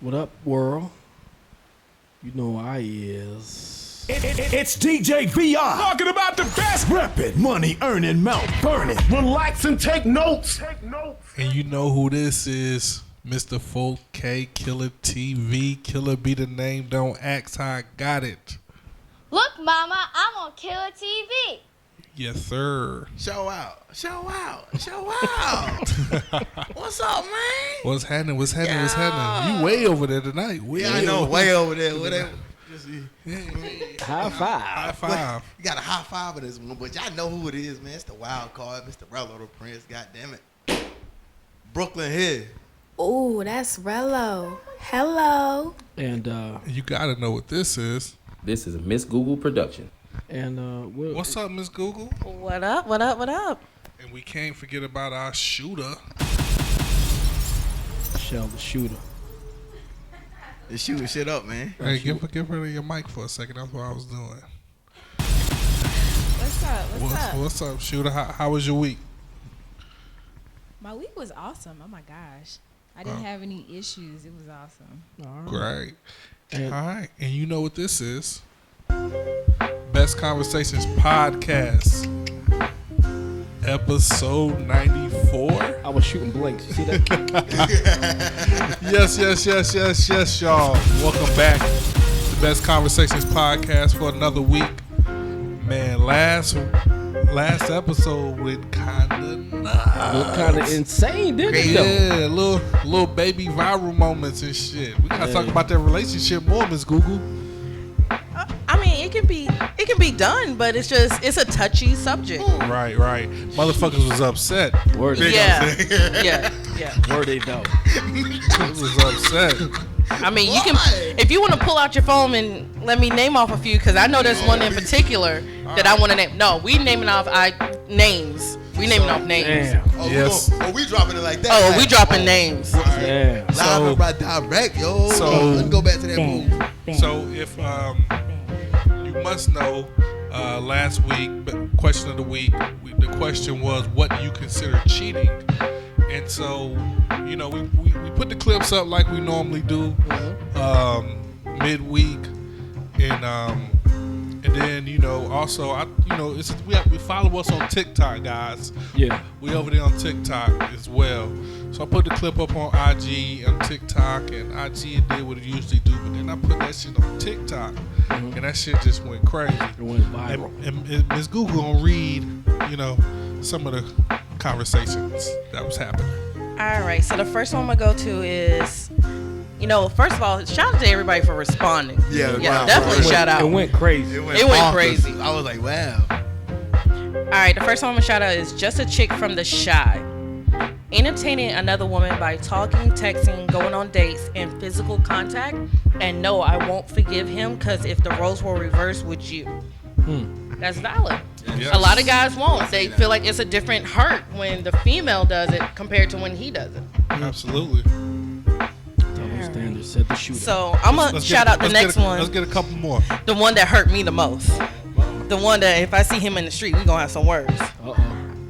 What up, world? You know who I is. It's DJ VR. Talking about the best. Rapid money earning, mouth burning. Relax and take notes. And you know who this is. Mr. 4K Killer TV. Killer be the name. Don't ask how I got it. Look, Mama, I'm on Killer TV. Yes, sir. Show out. What's up, man? What's happening? You way over there tonight. I know, way over there. High five. But you got a high five of this one, but y'all know who it is, man. It's the wild card, Mr. Rello the Prince. God damn it. Brooklyn here. Ooh, that's Rello. Hello. And You gotta know what this is. This is a Miss Google production. and What's up, Miss Google? What up? And we can't forget about our shooter. Shell the shooter. Just shooting shit up, man. Hey, give her your mic for a second. That's what I was doing. What's up? What's up, shooter? How was your week? My week was awesome. Oh my gosh. I didn't have any issues. It was awesome. Great. And- All right. And you know what this is. Best Conversations Podcast. Episode 94. I was shooting blanks. You see that? Yes, y'all. Welcome back to the Best Conversations Podcast for another week. Man, last episode went kind of nuts. Looked kind of insane, didn't it? Though? Yeah, little baby viral moments and shit. We gotta talk about that relationship more, Miss Google. I mean, it can be done, but it's a touchy subject. Right. Motherfuckers was upset. Word Yeah. Word they though. It was upset. I mean, you can if you want to pull out your phone and let me name off a few, because I know there's one in particular that I want to name. No, we naming off names. We naming off names. Damn. Oh, Yes. we dropping it like that. Oh, like, we dropping names. Damn. Live So- and right direct, yo. So- Let's go back to that move. So if you must know, last week, question of the week, the question was, what do you consider cheating? And so, you know, we put the clips up like we normally do, midweek, and then, you know, also, we follow us on TikTok, guys. Yeah. We over there on TikTok as well. So I put the clip up on IG and TikTok, and IG did what it usually do, but then I put that shit on TikTok, and that shit just went crazy. It went viral. And Ms. Google gonna read, you know, some of the conversations that was happening. All right. So the first one I'm gonna go to is, first of all, shout out to everybody for responding. Yeah, wow, definitely bro. shout out. It went crazy. It went bonkers. crazy. I was like, wow. All right, the first one I'm gonna shout out is just a chick from the Shy. Entertaining another woman by talking, texting, going on dates, and physical contact. And no, I won't forgive him, because if the roles were reversed, would you? That's valid. Yes. A lot of guys won't. They feel like it's a different hurt when the female does it compared to when he does it. Absolutely. Double standard. Set the shooter. So I'm gonna shout out the next one. Let's get a couple more. The one that hurt me the most. The one that if I see him in the street, we gonna have some words.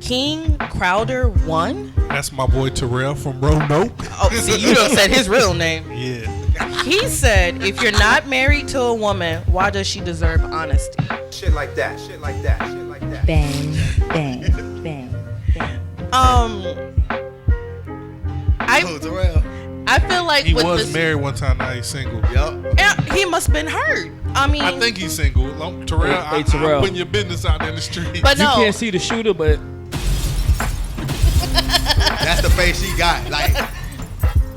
King Crowder 1. That's my boy Terrell from Roanoke. Oh, see, you done said his real name. Yeah. He said, if you're not married to a woman, why does she deserve honesty? Shit like that. Bang, bang, bang, bang. Terrell. I feel like He with was this, married one time, now he's single. Yup. he must have been hurt. I mean, I think he's single. Terrell, Hey, Terrell. I'm putting your business out there in the street. but You no. can't see the shooter, but That's the face she got. Like,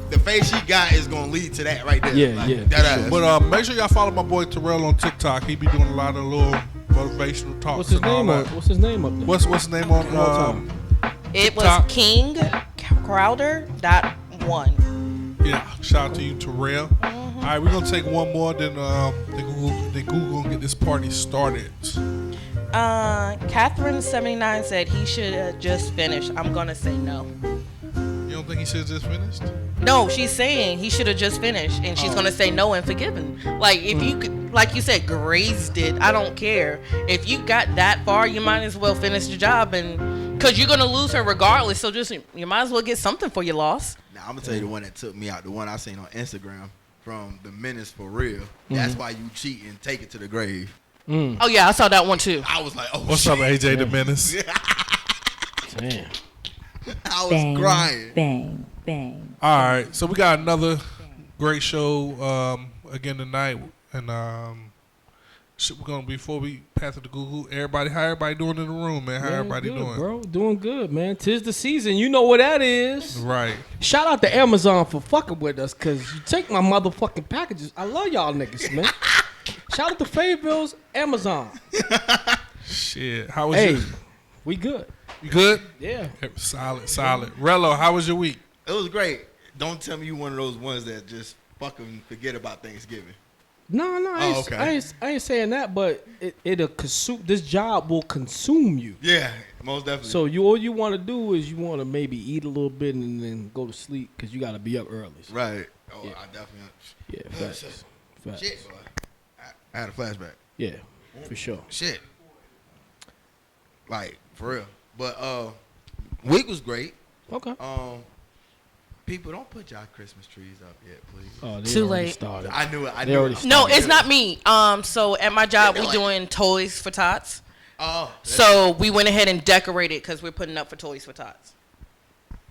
the face she got is gonna lead to that right there. Yeah, like, yeah, That ass. But make sure y'all follow my boy Terrell on TikTok. He be doing a lot of little motivational talks. what's his and all name on? that. What's his name up there? What's his name on? It was TikTok. King Crowder.1. Yeah, shout out to you, Terrell. All right, we're gonna take one more, then Google gonna get this party started. Catherine79 said he should have just finished. I'm gonna say no. You don't think he should have just finished? No, she's saying he should have just finished, and she's gonna say no and forgive him. Like if you could, like you said, grazed it. I don't care if you got that far. You might as well finish the job, and because you're gonna lose her regardless. So just you might as well get something for your loss. Now I'm gonna tell you the one that took me out. The one I seen on Instagram. from the Menace for Real. That's why you cheat and take it to the grave. Oh yeah, I saw that one too. I was like, oh, What's up, AJ the Menace? Damn. I was crying. Bang, bang. All right, so we got another great show again tonight, and we're gonna before we pass it to Google. How everybody doing in the room, man? How everybody good, doing, bro? Doing good, man. 'Tis the season. You know what that is. Right. Shout out to Amazon for fucking with us, cause you take my motherfucking packages. I love y'all niggas, man. Shout out to Fayetteville's Amazon. Shit. How was we good. You good? Yeah. Solid. Rello, how was your week? It was great. Don't tell me you one of those ones that just fucking forget about Thanksgiving. No, I ain't saying that, but it'll consume. This job will consume you. Yeah, most definitely. So all you want to do is you want to maybe eat a little bit and then go to sleep because you got to be up early. So. Right. Oh, yeah. I definitely. Yeah, facts. Shit, boy. I had a flashback. Yeah, for sure. Shit. Like, for real. But week was great. Okay. People, don't put y'all Christmas trees up yet, please. Oh, they Too already late. Started. I knew it. No, it's not me. So at my job, we doing Toys for Tots. Oh. So we went ahead and decorated because we're putting up for Toys for Tots.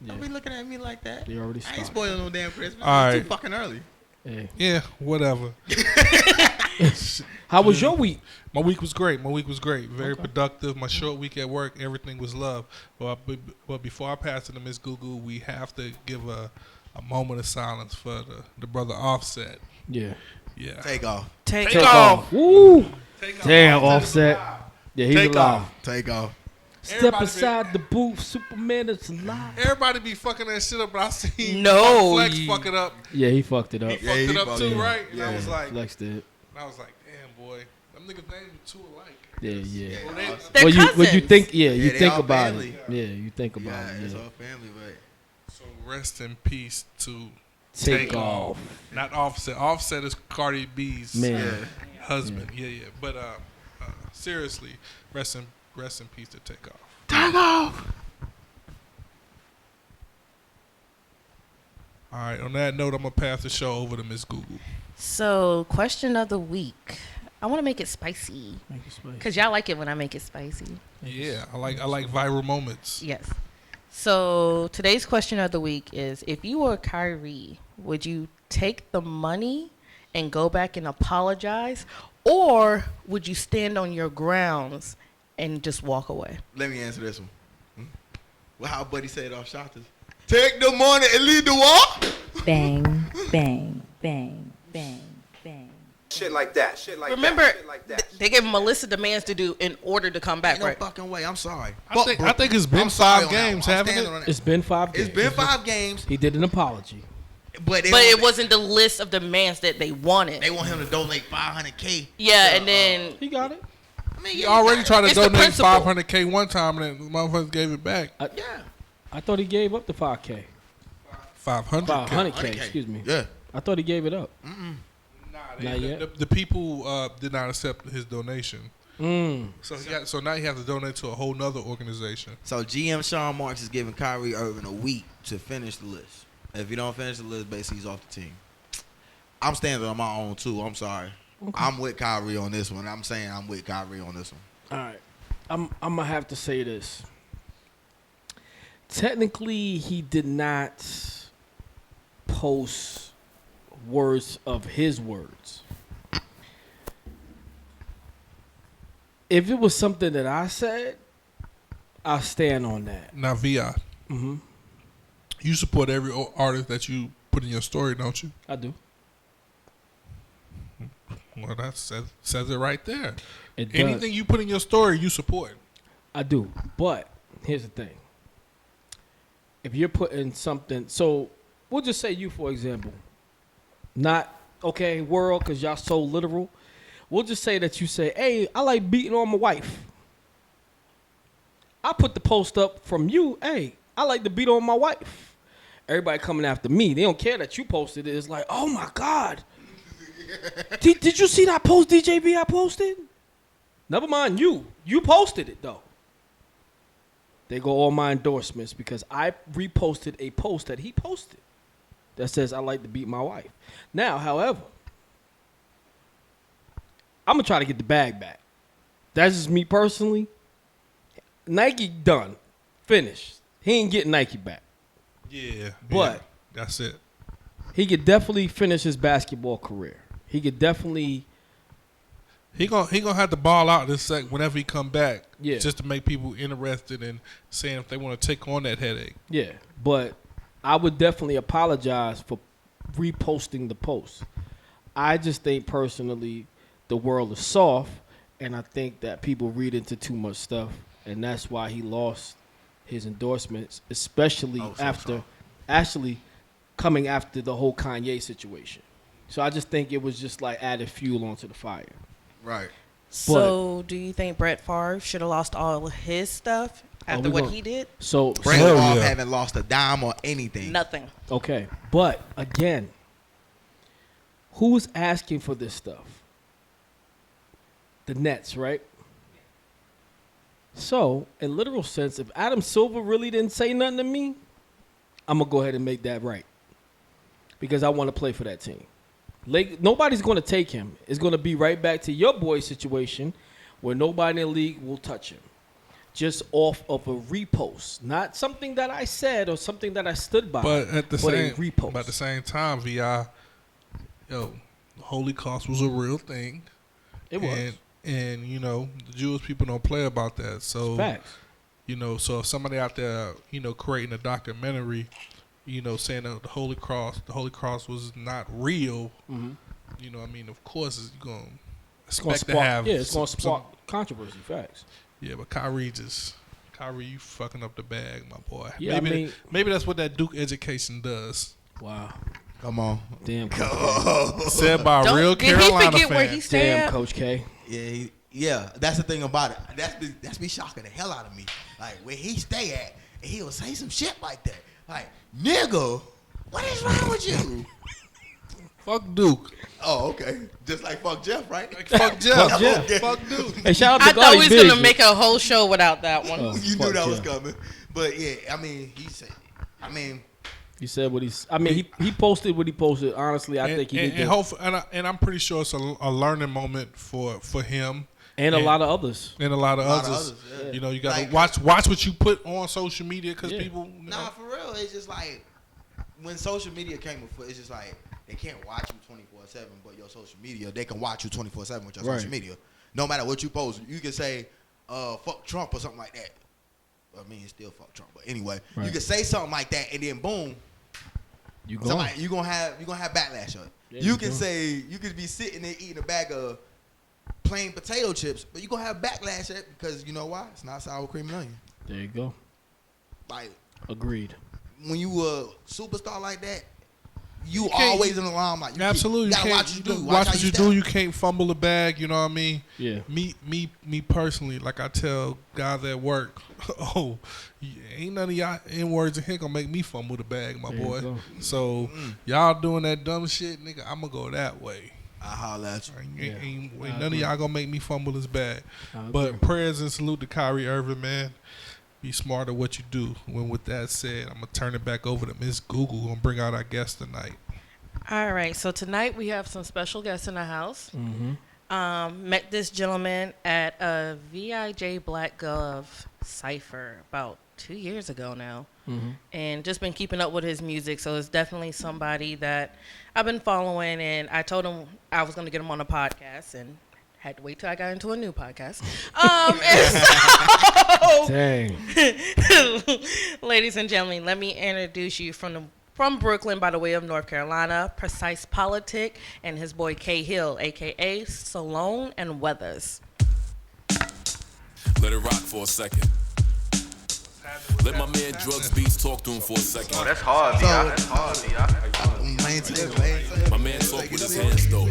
Don't be looking at me like that. They already I started. ain't spoiling no damn Christmas. All It's right. too fucking early. Hey. Yeah, whatever. How was your week? My week was great. Very productive. My short week at work, everything was love. But before I pass it to Miss Google, we have to give a moment of silence for the brother Offset. Yeah. Yeah. Take off. Take off. Woo. Take off. Damn, Offset. Yeah, he's Take alive. off. Take off. Step aside the booth. Superman is alive. Everybody be fucking that shit up, but I seen No, Flex fuck it up. Yeah, he fucked it up. He fucked it up too, right? And Yeah. I was like, Flex did. damn boy, them niggas names are too alike. Yeah. Well, they- They're Well, you cousins. think? Yeah, Yeah, you they think all about family. it. Yeah, you think about Yeah, it. it's Yeah. all family, but So rest in peace to Take off. Not Offset. Offset is Cardi B's Man. husband. Yeah. But seriously, rest in peace to Take Off. Take off. All right. On that note, I'm gonna pass the show over to Miss Google. So question of the week. I want to make it spicy Make it spicy. because y'all like it when I make it spicy. Yeah, I like viral moments. Yes. So today's question of the week is: if you were Kyrie, would you take the money and go back and apologize, or would you stand on your grounds and just walk away? let me answer this one. Well, how Buddy said off Shotters. Take the money and leave the walk. Bang, bang, bang, bang, bang. Shit like that. Shit like Remember, that. Shit like that. they gave Melissa demands to do in order to come back, Ain't no right? fucking way. I'm sorry. I think it's been I'm sorry 5 on that games, one. I'm haven't standing it? on that. It's been 5 games. It's been 5 games, He did an apology. but they But don't- it wasn't the list of demands that they wanted. They want him to donate $500K. Yeah, and then He got it. I mean, He already tried to It's the donate principle. $500K one time, and then the motherfuckers gave it back. Yeah. I thought he gave up the 5K. 500. 500K. Excuse me. Yeah. I thought he gave it up. Nah, Not yet. The people did not accept his donation. Mm. So now he has to donate to a whole nother organization. So GM Sean Marks is giving Kyrie Irving a week to finish the list. If he don't finish the list, basically he's off the team. I'm standing on my own too. I'm sorry. I'm with Kyrie on this one. I'm saying I'm with Kyrie on this one. All right. I'm gonna have to say this. Technically, he did not post words of his words. If it was something that I said, I'll stand on that. Now, Vi, you support every artist that you put in your story, don't you? I do. Well, that says it right there. It does. Anything you put in your story, you support. I do. But here's the thing. If you're putting something, so we'll just say you, for example, not, okay, world, because y'all so literal. We'll just say that you say, hey, I like beating on my wife. I put the post up from you, hey, I like to beat on my wife. Everybody coming after me. They don't care that you posted it. It's like, oh, my God. Did you see that post DJV I posted? Never mind you. You posted it, though. They go all my endorsements because I reposted a post that he posted. that says I like to beat my wife. Now, however, I'm going to try to get the bag back. That's just me personally. Nike done. Finished. He ain't getting Nike back. Yeah. But that's it. He could definitely finish his basketball career. He could definitely... He gonna have to ball out this sec whenever he come back, Yeah. just to make people interested in seeing if they want to take on that headache. Yeah, but I would definitely apologize for reposting the post. I just think personally the world is soft, and I think that people read into too much stuff, and that's why he lost his endorsements, especially actually coming after the whole Kanye situation. So I just think it was just like added fuel onto the fire. Right. So, do you think Brett Favre should have lost all of his stuff after what he did? So Brett Favre haven't lost a dime or anything. Nothing. Okay, but again, who's asking for this stuff? The Nets, right? So, in literal sense, if Adam Silver really didn't say nothing to me, I'm gonna go ahead and make that right because I want to play for that team. Nobody's going to take him. It's going to be right back to your boy situation where nobody in the league will touch him. Just off of a repost. Not something that I said or something that I stood by. But at the a repost. But at the same time, VI, Holocaust was a real thing. It was. And you know, the Jewish people don't play about that. So facts. You know, so if somebody out there, creating a documentary, saying that the Holy Cross was not real, you know what I mean? Of course, it's going to expect to have... Yeah, it's going to spark controversy, facts. Yeah, but Kyrie, you fucking up the bag, my boy. Yeah, maybe that's what that Duke education does. Wow. Come on. Damn, Coach K. Said by a real Carolina fan. Where he Damn, Coach K. Yeah, that's the thing about it. That's be shocking the hell out of me. Like, where he stay at, and he'll say some shit like that. Like, nigga, what is wrong with you? Fuck Duke. Oh, okay. Just like fuck Jeff, right? Like fuck Jeff. Fuck Jeff. Fuck Duke. Hey, shout out to I thought we was going to make a whole show without that one. You knew that was coming. But, yeah, I mean, he said, he said what he's... I mean, he posted what he posted. Honestly, I think he did that. And I'm pretty sure it's a learning moment for him. And a lot of others. And a lot of others. Yeah. You know, you got to watch what you put on social media because people... Nah, for real. It's just like, when social media came before, it's just like, they can't watch you 24/7, but your social media, they can watch you 24/7 with your social media. No matter what you post. You can say, fuck Trump or something like that. I mean, it's still fuck Trump. But anyway, you can say something like that, and then boom, you're gonna have backlash on it. Yeah, you can say, you could be sitting there eating a bag of plain potato chips, but you're going to have backlash at it because you know why? It's not sour cream and onion. There you go. Like, agreed. When you a superstar like that, you always in the limelight. You absolutely. You gotta watch what you do. Watch what you do. You can't fumble the bag, you know what I mean? Yeah. Me personally, like I tell guys at work, ain't none of y'all N-words in here gonna make me fumble the bag, my boy. So y'all doing that dumb shit, nigga, I'm gonna go that way. I holler at you. Ain't none of y'all gonna make me fumble this bag. But prayers and salute to Kyrie Irving, man. Be smart at what you do. When with that said, I'm gonna turn it back over to Miss Google. Gonna bring out our guest tonight. All right. So tonight we have some special guests in the house. Met this gentleman at a VIJ Black Glove cipher about 2 years ago now, and just been keeping up with his music. So it's definitely somebody that I've been following. And I told him I was gonna get him on a podcast, and had to wait till I got into a new podcast. Dang. Ladies and gentlemen, let me introduce you from Brooklyn by the way of North Carolina, Precyce Politix, and his boy K Hill, a.k.a. Stallone and Weathers. Let it rock for a second. Let my man Drugs Beats talk to him for a second. Oh, that's hard, B.I. That's hard, B.I. My man talk with his hands though.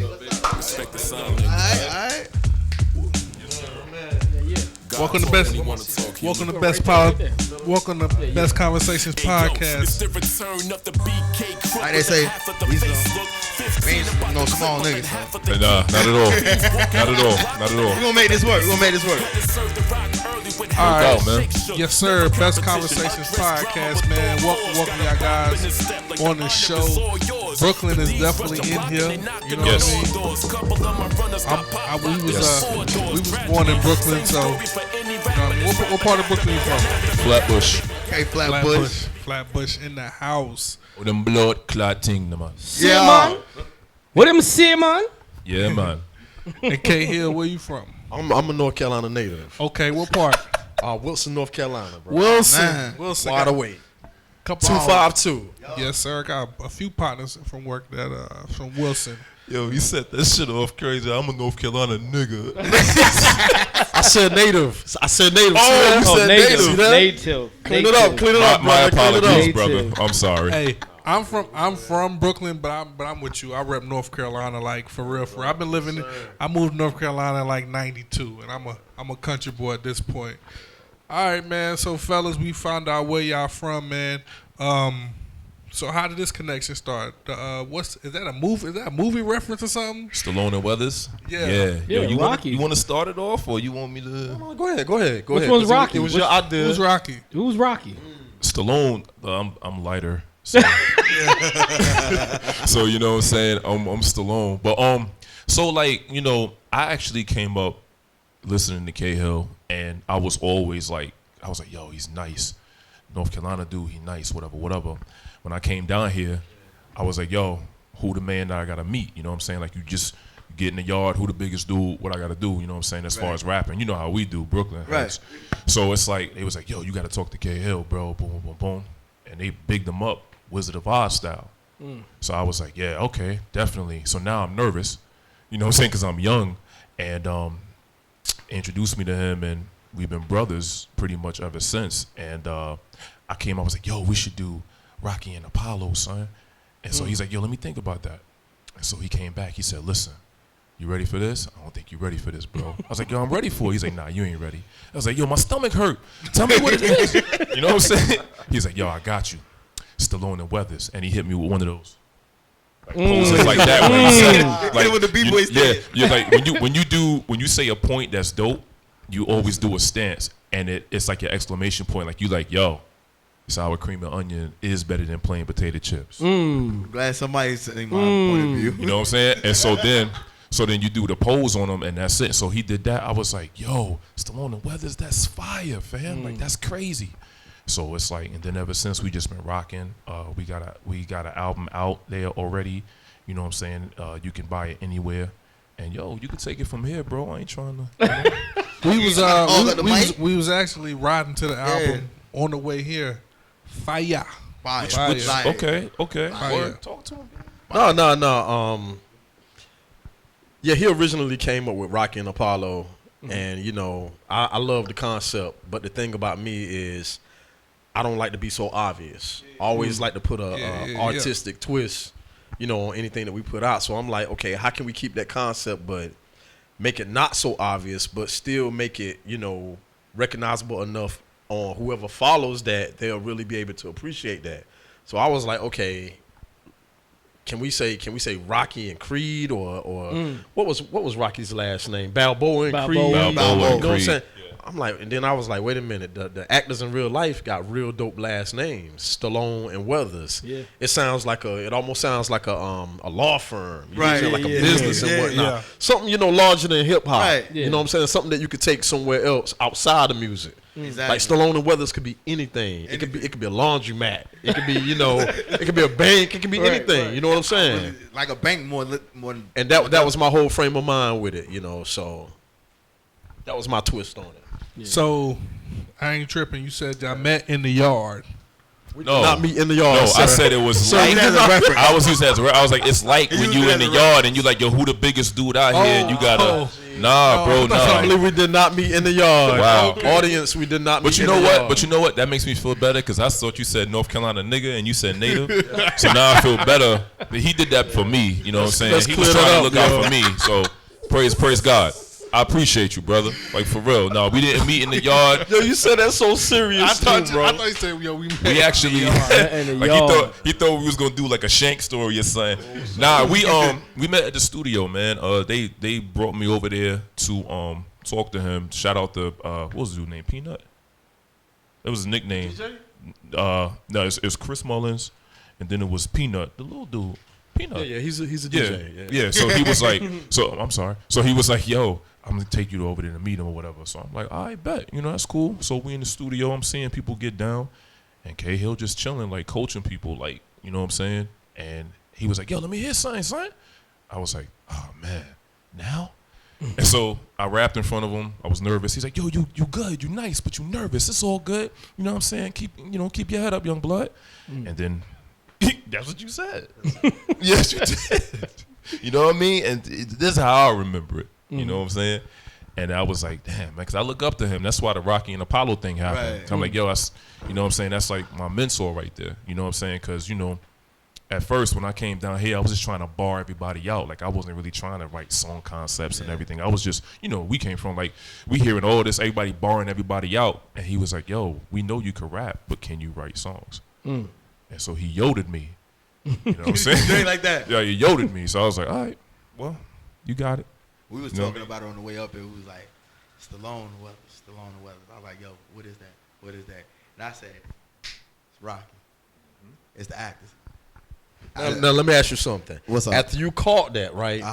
Respect the sound. Alright. Welcome to Best Conversations podcast. Like they say, we ain't no small niggas. Nah, not at all. Not at all. We're gonna make this work. All right, man. Yes, sir. Best Conversations podcast, man. Welcome y'all guys on the show. Brooklyn is definitely in here. You know what I mean? We was born in Brooklyn, so what part of Brooklyn you from? Flatbush. Okay, Flatbush. Flatbush in the house. With them blood clot thing, man. Yeah, man. What them say, man? Yeah, man. And K Hill, where you from? I'm a North Carolina native. Okay, what part? Wilson, North Carolina, bro. Wilson. Wide awake. 252. Yes, sir. I got a few partners from work that from Wilson. Yo, you set that shit off crazy. I'm a North Carolina nigga. I said native. Oh, you said native. native. Clean it up. My apologies, Native. brother. I'm sorry. Hey, I'm from Brooklyn, but I'm with you. I rep North Carolina like for real. I've been living. I moved to North Carolina in like '92, and I'm a country boy at this point. All right, man. So fellas, we found out where y'all from, man. So how did this connection start? Is that a movie? Is that a movie reference or something? Stallone and Weathers. Yeah. Yo, you Rocky. Want to start it off, or you want me to? No, go ahead. Which one's Rocky? It was your idea. Who's Rocky? Who's Rocky? Stallone. I'm lighter. So, so you know what I'm saying? I'm Stallone. But so like, you know, I actually came up listening to K Hill, and I was always like, yo, he's nice. North Carolina dude, he nice, whatever. When I came down here, I was like, yo, who the man that I gotta meet? You know what I'm saying? Like, you just get in the yard, who the biggest dude, what I gotta do, you know what I'm saying, as far as rapping. You know how we do, Brooklyn. Right. So it's like, it was like, yo, you gotta talk to K Hill, bro, boom, boom, boom. And they bigged him up, Wizard of Oz style. So I was like, yeah, okay, definitely. So now I'm nervous, you know what I'm saying, because I'm young. And introduced me to him, and we've been brothers pretty much ever since. And I was like, yo, we should do Rocky and Apollo, son. And so he's like, yo, let me think about that. And so he came back. He said, listen, you ready for this? I don't think you're ready for this, bro. I was like, yo, I'm ready for it. He's like, nah, you ain't ready. I was like, yo, my stomach hurt. Tell me what it is. You know what I'm saying? He's like, yo, I got you. Stallone and Weathers. And he hit me with one of those. Like, poses like that when he said it. Like, with the B-boys yeah, you're like when you say a point that's dope, you always do a stance, and it's like your exclamation point. Like, you like, yo, sour cream and onion is better than plain potato chips. Glad somebody's saying my point of view. You know what I'm saying? And so then you do the pose on him, and that's it. So he did that. I was like, yo, Stallone and Weathers, that's fire, fam. Like, that's crazy. So it's like, and then ever since we just been rocking. We got an album out there already. You know what I'm saying? You can buy it anywhere. And yo, you can take it from here, bro. I ain't trying to. We was actually riding to the album on the way here. Fire. Okay. Fire. Talk to him. No. Yeah, he originally came up with Rocky and Apollo, and you know, I love the concept. But the thing about me is, I don't like to be so obvious. I always like to put a artistic twist, you know, on anything that we put out. So I'm like, okay, how can we keep that concept but make it not so obvious, but still make it, you know, recognizable enough on whoever follows that they'll really be able to appreciate that. So I was like, okay, can we say Rocky and Creed or what was Rocky's last name? Balboa and Creed. Balboa you know and what I'm Creed. saying? I'm like, and then I was like, wait a minute, the actors in real life got real dope last names, Stallone and Weathers. Yeah. It almost sounds like a law firm, you know what I'm Right, saying? Like a yeah, business and whatnot. yeah. Something, you know, larger than hip hop. Right. Yeah. You know what I'm saying? Something that you could take somewhere else outside of music. Exactly. Like Stallone and Weathers could be anything. It could be a laundromat. It could be, you know, it could be a bank. It could be anything. right. You know what I'm saying? Like a bank more than And that was my whole frame of mind with it, you know. So that was my twist on it. Yeah. So I ain't tripping. You said y'all met in the yard. No, Not me in the yard. No, sir. I said it was like. I was using that as a reference. I was like, it's like when you in the yard and you like, yo, who the biggest dude out here? And you gotta, bro, I believe we did not meet in the yard. Wow. Audience, we did not meet But you in know the what? yard. But you know what? That makes me feel better because I thought you said North Carolina nigga and you said native. So now I feel better. He did that for me. You know what I'm saying? Let's He was clear trying that to up, look yo. out for me. So praise God. I appreciate you, brother. Like, for real. No, we didn't meet in the yard. Yo, you said that so serious, I thought bro. you said, yo, we met. We actually, in the like yard. he thought we was gonna do like a Shank story or something. Nah, we met at the studio, man. They brought me over there to talked to him. Shout out to what was his dude name? Peanut. It was his nickname. DJ? No, it was Chris Mullins, and then it was Peanut, the little dude. Peanut. Yeah, he's a DJ. Yeah. So he was like, I'm sorry. So he was like, yo, I'm gonna take you over there to meet him or whatever. So I'm like, I bet, that's cool. So we in the studio, I'm seeing people get down, and K Hill just chilling, like coaching people, like, you know what I'm saying? And he was like, yo, let me hear something, son. I was like, oh man, now? And so I rapped in front of him. I was nervous. He's like, yo, you good, you nice, but you nervous. It's all good. You know what I'm saying? Keep your head up, young blood. And then that's what you said. Yes, you did. You know what I mean? And this is how I remember it. You know what I'm saying? And I was like, damn, man, because I look up to him. That's why the Rocky and Apollo thing happened. Right. I'm like, yo, that's, you know what I'm saying? That's like my mentor right there. You know what I'm saying? Because, at first when I came down here, I was just trying to bar everybody out. Like, I wasn't really trying to write song concepts and everything. I was just, we came from, like, we hearing all this, everybody barring everybody out. And he was like, yo, we know you can rap, but can you write songs? And so he yoded me. You know what I'm saying? Doing like that. Yeah, he yoded me. So I was like, all right, well, you got it. We was talking about it on the way up, and we was like, Stallone Weathers. I was like, yo, what is that? And I said, it's Rocky. It's the actors. Now let me ask you something. What's up? After you caught that, right?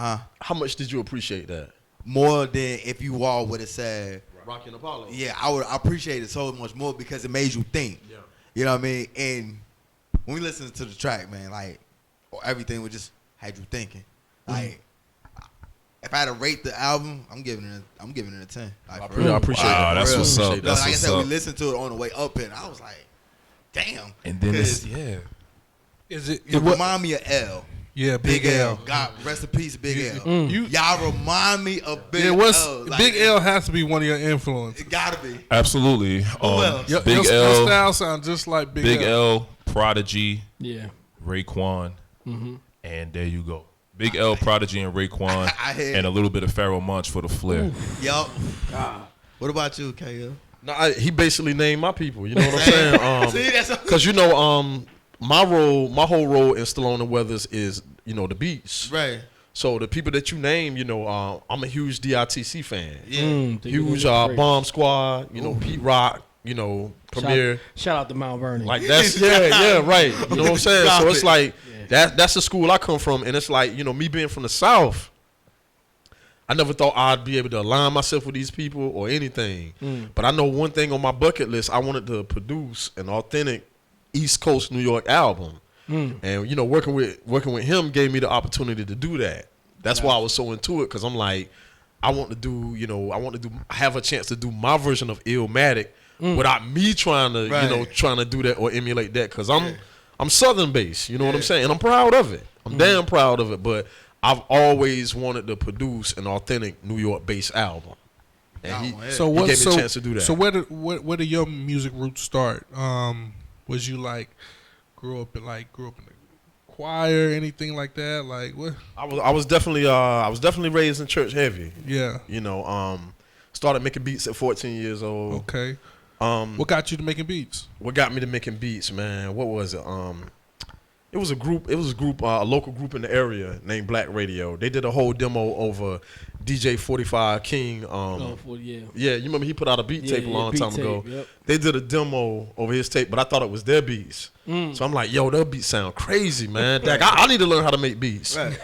How much did you appreciate that? More than if you all would have said Rocky and Apollo. Yeah, I appreciate it so much more because it made you think. Yeah. You know what I mean? And when we listened to the track, man, like everything would just had you thinking. Like if I had to rate the album, I'm giving it a 10. Like, I appreciate that. That's what's up. That's like I what's said, up. we listened to it on the way up, and I was like, damn. And then It remind me of L. Yeah, Big L. God rest in peace, Big L. Y'all remind me of Big L. Like, Big L has to be one of your influences. It gotta be. Absolutely. Your Big L. Your style sound just like Big L. Prodigy. Yeah. Raekwon. And there you go. Big L, Prodigy, and Raekwon, and a little bit of Pharoah Monch for the flair. Yup. What about you, KL? No, he basically named my people. You know what I'm saying? See, that's because my whole role in Stallone Weathers is the beats. Right. So the people that you name, I'm a huge DITC fan. Yeah. Huge Bomb Squad. Pete Rock. Premier. Shout out to Mount Vernon. Like that's right. You know what I'm saying? So it's like that's the school I come from, and it's like me being from the South. I never thought I'd be able to align myself with these people or anything. But I know one thing on my bucket list: I wanted to produce an authentic East Coast New York album, and working with him gave me the opportunity to do that. That's why I was so into it, because I'm like, I want to have a chance to do my version of Illmatic without me trying to do that or emulate that, because I'm Southern based. You know what I'm saying? And I'm proud of it. I'm damn proud of it. But I've always wanted to produce an authentic New York based album. And he gave me a chance to do that. So where did your music roots start? Was you grew up in the choir, anything like that? Like what? I was definitely raised in church heavy. Yeah. Started making beats at 14 years old. Okay. What got you to making beats? What got me to making beats, man? What was it? It was a group, a local group in the area named Black Radio. They did a whole demo over DJ 45 King. Yeah, you remember he put out a beat tape a long time ago. Yep. They did a demo over his tape, but I thought it was their beats. So I'm like, yo, their beats sound crazy, man. Dag, I need to learn how to make beats. Right.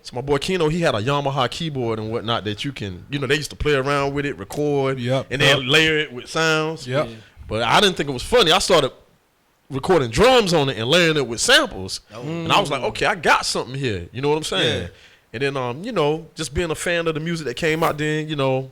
So my boy Keno, he had a Yamaha keyboard and whatnot that you can, they used to play around with it, record, and then layer it with sounds. Yep. But I didn't think it was funny. I started recording drums on it and layering it with samples. And I was like, okay, I got something here. You know what I'm saying? And then, just being a fan of the music that came out then,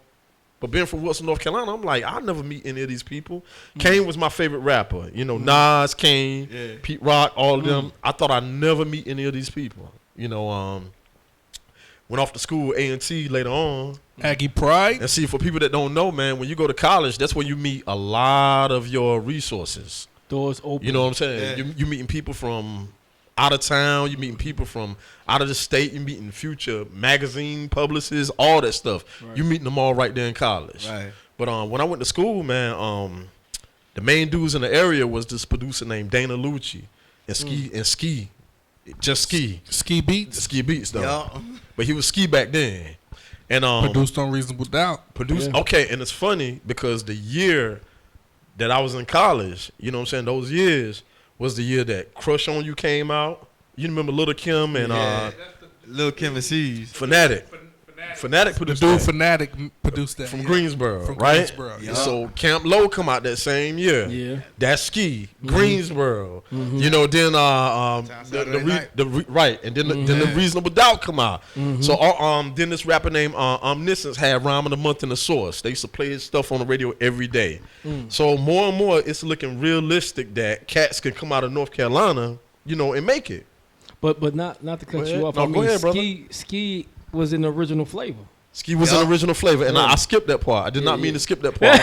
but being from Wilson, North Carolina, I'm like, I'll never meet any of these people. Kane was my favorite rapper. Nas, Kane, Pete Rock, all of them. I thought I'd never meet any of these people. Went off to school, A&T later on. Aggie Pride. And see, for people that don't know, man, when you go to college, that's where you meet a lot of your resources. Doors open. You know what I'm saying? Yeah. You meeting people from out of town. You meeting people from out of the state. You meeting future magazine publicists, all that stuff. Right. You meeting them all right there in college. Right. But when I went to school, man, the main dudes in the area was this producer named Dana Lucci and Ski Beats though. Yeah. But he was Ski back then. And produced on Reasonable Doubt. Okay, and it's funny because the year that I was in college, you know what I'm saying, those years was the year that Crush on You came out. You remember Lil' Kim and Lil' Kim and C's. Fanatic produced the dude that. Fanatic produced that From Greensboro, From right? Greensboro, And so Camp Low come out that same year. Yeah. That's Ski, Greensboro. You know, then right, and then the Reasonable Doubt come out. So then this rapper named Omniscience had Rhyme of the Month in the Source. They used to play his stuff on the radio every day. So more and more, it's looking realistic that cats can come out of North Carolina, you know, and make it. But not to cut you off. No, go ahead, brother. Ski was in the original flavor. Ski was an original flavor, and I skipped that part. I did not mean to skip that part.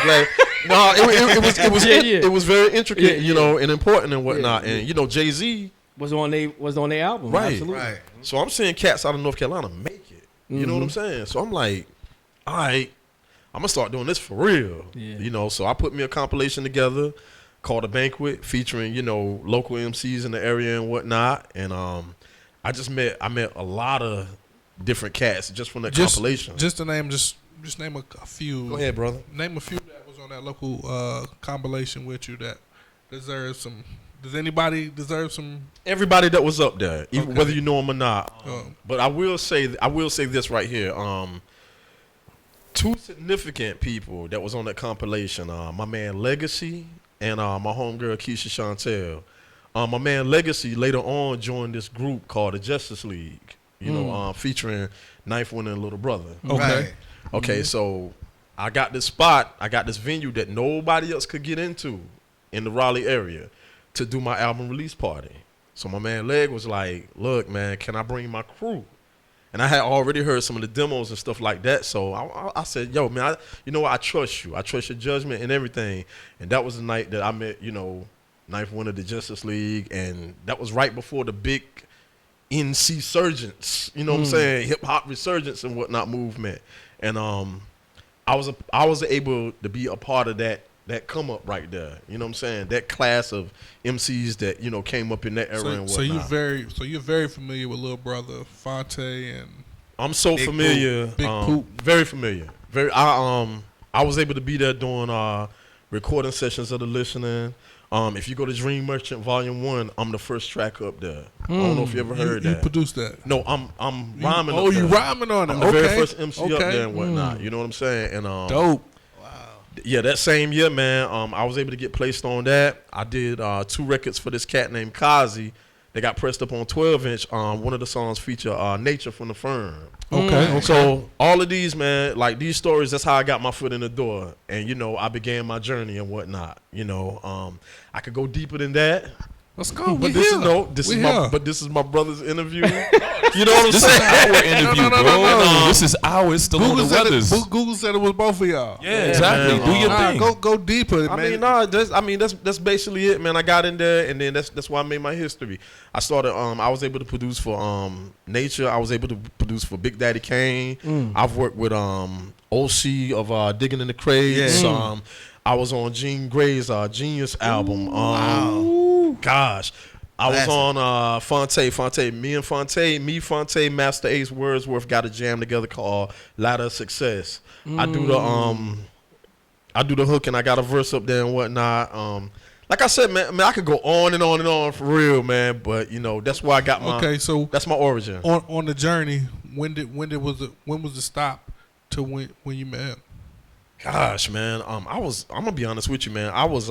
No, it was very intricate, you know, and important and whatnot. And you know, Jay-Z was on their album, right? Absolutely. Right. So I'm seeing cats out of North Carolina make it. You know what I'm saying? So I'm like, all right, I'm gonna start doing this for real. Yeah. You know, so I put me a compilation together called A Banquet, featuring, you know, local MCs in the area and whatnot. And I met a lot of different cats just from that compilation. Just to name, just name a few. Go ahead, brother. Name a few that was on that local compilation with you that deserves some. Does anybody deserve some? Everybody that was up there, even whether you know them or not. But I will say this right here. Two significant people that was on that compilation. My man Legacy and my homegirl Keisha Chantel. My man Legacy later on joined this group called the Justice League. You know, featuring Knife Winner and Little Brother. Okay, so I got this spot, I got this venue that nobody else could get into in the Raleigh area to do my album release party. So my man Leg was like, look, man, can I bring my crew? And I had already heard some of the demos and stuff like that. So I said, yo, man, you know what? I trust you. I trust your judgment and everything. And that was the night that I met, you know, Knife Winner, the Justice League. And that was right before the big NC surgence, you know what I'm saying, hip hop resurgence and whatnot movement, and I was able to be a part of that come up right there, you know what I'm saying, that class of MCs that, you know, came up in that era and whatnot. So you're very familiar with Lil Brother, Fonte, and I'm so Big familiar, Poop. Big Poop. Very familiar, I was able to be there doing recording sessions of the listening. If you go to Dream Merchant Volume 1, I'm the first track up there. I don't know if you ever heard that. You produced that? No, I'm rhyming. Oh, you rhyming on it? I'm the very first MC up there and whatnot. You know what I'm saying? And dope. Wow. Yeah, that same year, man, I was able to get placed on that. I did 2 records for this cat named Kazi. They got pressed up on 12-inch. One of the songs feature Nature from the Firm. Okay. So all of these, man, like these stories, that's how I got my foot in the door. And, you know, I began my journey and whatnot. You know, I could go deeper than that. Let's go. But this is my brother's interview. You know what I'm This saying? is our interview, bro. This is our Stallone Weathers. Google said it was both of y'all. Yeah, exactly. Man. Do your thing. Go deeper, man. That's basically it, man. I got in there, and then that's why I made my history. I started. I was able to produce for Nature. I was able to produce for Big Daddy Kane. I've worked with OC of Digging in the Crates. I was on Gene Gray's Genius album. Wow. Gosh. I was on Fonte. Me, Fonte, Master Ace Wordsworth got a jam together called Ladder of Success. I do the hook and I got a verse up there and whatnot. Like I said, man, I could go on and on and on for real, man. But you know, that's why I got my that's my origin. On the journey, when was the stop to when you met him? Gosh, man, I'm gonna be honest with you, man. I was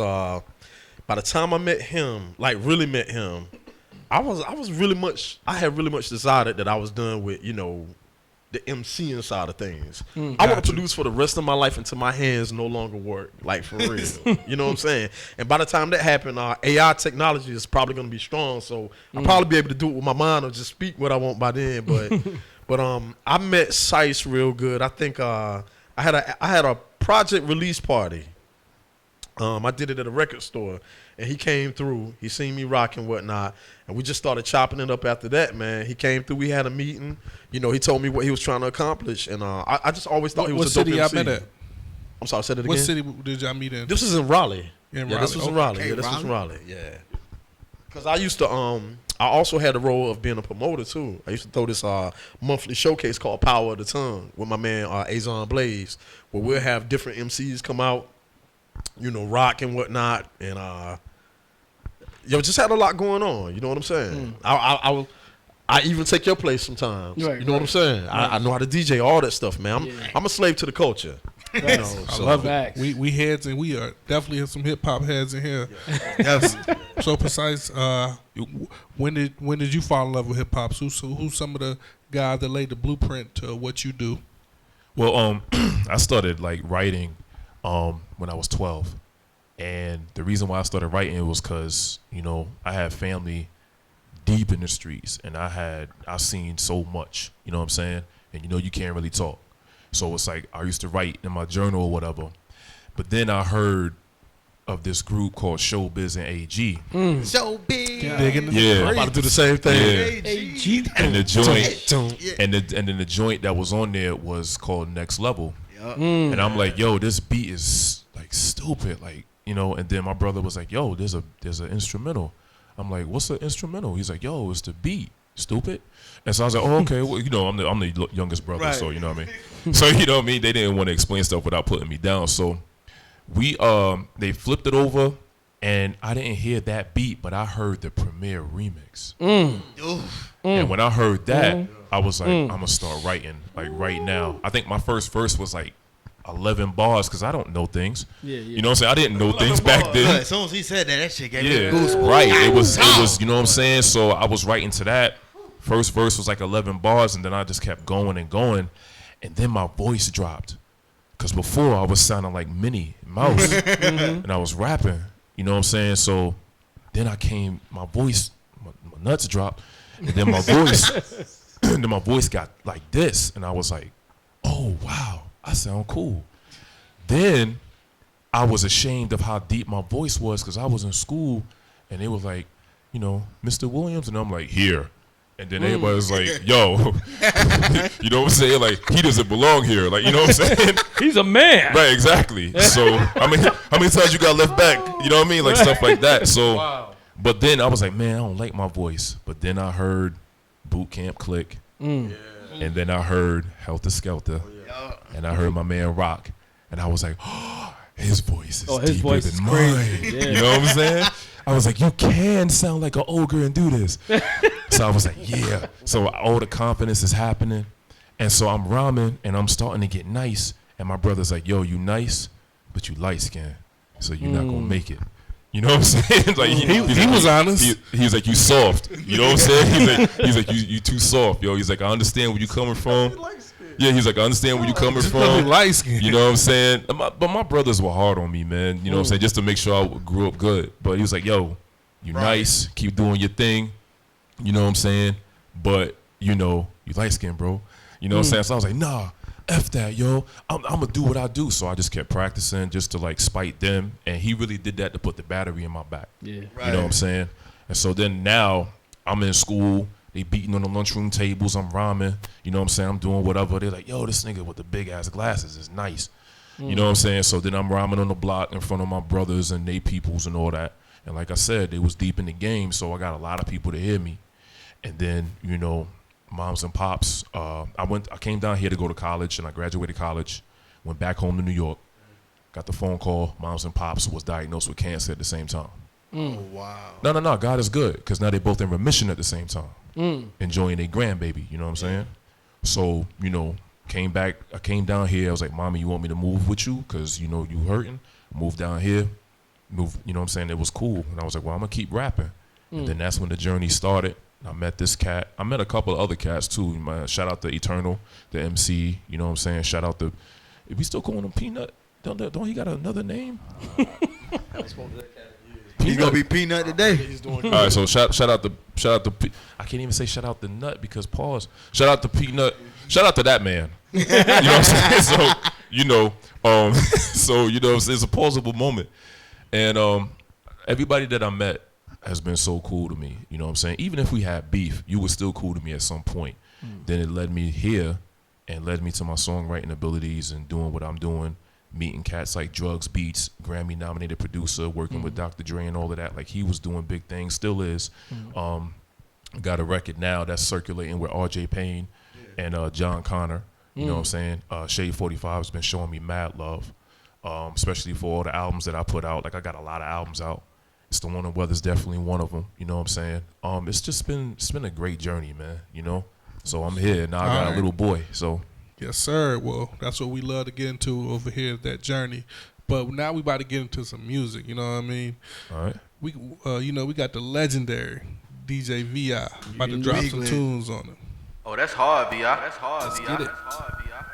by the time I met him, like really met him, I had really much decided that I was done with, you know, the MCing side of things. I want to produce for the rest of my life until my hands no longer work, like for real. You know what I'm saying? And by the time that happened, AI technology is probably gonna be strong, so I'll probably be able to do it with my mind or just speak what I want by then. But I met Sice real good. I think I had a project release party. I did it at a record store, and he came through. He seen me rock and whatnot, and we just started chopping it up after that, man. He came through. We had a meeting. You know, he told me what he was trying to accomplish, and I just always thought he was a dope MC. What city y'all met at? I'm sorry, say that again. What city did y'all meet in? This is in Raleigh. In Raleigh. This was in Raleigh. Yeah, this was in Raleigh. Raleigh. Yeah. Cause I used to I also had the role of being a promoter too. I used to throw this monthly showcase called Power of the Tongue with my man Azon Blaze, where we'll have different MCs come out, you know, rock and whatnot, and just had a lot going on. You know what I'm saying? I even take your place sometimes. Right, you know what I'm saying? Right. I know how to DJ all that stuff, man. I'm a slave to the culture. You know, I love it. We heads, and we are definitely some hip hop heads in here. Yes. So Precyce, when did you fall in love with hip hop? Who's some of the guys that laid the blueprint to what you do? Well, I started like writing when I was 12, and the reason why I started writing was because, you know, I had family deep in the streets, and I seen so much, you know what I'm saying, and you know you can't really talk. So it's like I used to write in my journal or whatever. But then I heard of this group called Showbiz and AG. Showbiz. Yeah. I'm about to do the same thing. Yeah. AG. And the joint and then the joint that was on there was called Next Level. And I'm like, yo, this beat is like stupid. Like, you know, and then my brother was like, yo, there's an instrumental. I'm like, what's the instrumental? He's like, yo, it's the beat. Stupid. And so I was like, oh, okay. Well, you know, I'm the youngest brother, right. So you know what I mean. So you know what I mean. They didn't want to explain stuff without putting me down. So they flipped it over, and I didn't hear that beat, but I heard the premiere remix. And when I heard that, I was like, I'm gonna start writing like right now. I think my first verse was like 11 bars because I don't know things. You know what I'm saying? I didn't know things back then. As soon as he said that shit gave me goosebumps. Right. It was, you know what I'm saying? So I was writing to that. First verse was like 11 bars, and then I just kept going and going, and then my voice dropped. Because before I was sounding like Minnie Mouse, and I was rapping, you know what I'm saying? So then my voice, my nuts dropped, and then my voice got like this, and I was like, oh, wow, I sound cool. Then I was ashamed of how deep my voice was because I was in school, and they were like, you know, Mr. Williams, and I'm like, here. And then everybody was like, yo, you know what I'm saying? Like, he doesn't belong here. Like, you know what I'm saying? He's a man. Right, exactly. So, I mean, how many times you got left back? You know what I mean? Like, stuff like that. So, But then I was like, man, I don't like my voice. But then I heard Boot Camp Click. And then I heard Helter Skelter. And I heard my man Rock. And I was like, oh, his voice is deeper than mine. Yeah. You know what I'm saying? I was like, you can sound like an ogre and do this. So I was like, yeah. So all the confidence is happening. And so I'm rhyming and I'm starting to get nice. And my brother's like, yo, you nice, but you light skinned. So you're not going to make it. You know what I'm saying? Like he was honest. He's like, you soft. You know what I'm saying? He's like, you too soft, yo. He's like, I understand where you coming from. Yeah, he's like, I understand where you coming from. Light skin. You know what I'm saying? But my brothers were hard on me, man. You know what I'm saying? Just to make sure I grew up good. But he was like, yo, you nice. Keep doing your thing. You know what I'm saying? But, you know, you light skinned, bro. You know what I'm saying? So I was like, nah, F that, yo. I'm going to do what I do. So I just kept practicing just to, like, spite them. And he really did that to put the battery in my back. Yeah. Right. You know what I'm saying? And so then now I'm in school. They beating on the lunchroom tables. I'm rhyming. You know what I'm saying? I'm doing whatever. They're like, yo, this nigga with the big-ass glasses is nice. You know what I'm saying? So then I'm rhyming on the block in front of my brothers and they peoples and all that. And like I said, they was deep in the game, so I got a lot of people to hear me. And then, you know, moms and pops, I came down here to go to college, and I graduated college, went back home to New York, got the phone call, moms and pops was diagnosed with cancer at the same time. Oh, wow. No, God is good, because now they both in remission at the same time. Enjoying their grandbaby, you know what I'm saying? So, you know, I came down here, I was like, Mommy, you want me to move with you? Because, you know, you hurting. Moved down here, you know what I'm saying? It was cool. And I was like, well, I'm going to keep rapping. And then that's when the journey started. I met this cat. I met a couple of other cats, too. Shout out to Eternal, the MC, you know what I'm saying? Shout out to, if we still calling him Peanut, don't he got another name? He's gonna be Peanut today. All right, so shout out to I can't even say shout out to Nut because pause. Shout out to Peanut. Shout out to that man. You know what I'm saying? So you know, it's a pausable moment, and everybody that I met has been so cool to me. You know what I'm saying? Even if we had beef, you were still cool to me at some point. Then it led me here and led me to my songwriting abilities and doing what I'm doing. meeting cats like Drugs Beats, Grammy nominated producer, working with Dr. Dre and all of that. Like he was doing big things, still is. Got a record now that's circulating with RJ Payne and John Connor. You know what I'm saying? Shade 45 has been showing me mad love, especially for all the albums that I put out. Like I got a lot of albums out. Stallone Weathers definitely one of them. You know what I'm saying? It's been a great journey, man. You know, so I'm here now. I got a little boy. So yes, sir. Well, that's what we love to get into over here, that journey. But now we about to get into some music. You know what I mean? All right. We we got the legendary DJ VI about to drop some tunes on it. Oh, that's hard, VI. That's hard, Let's VI. get it. That's hard, VI.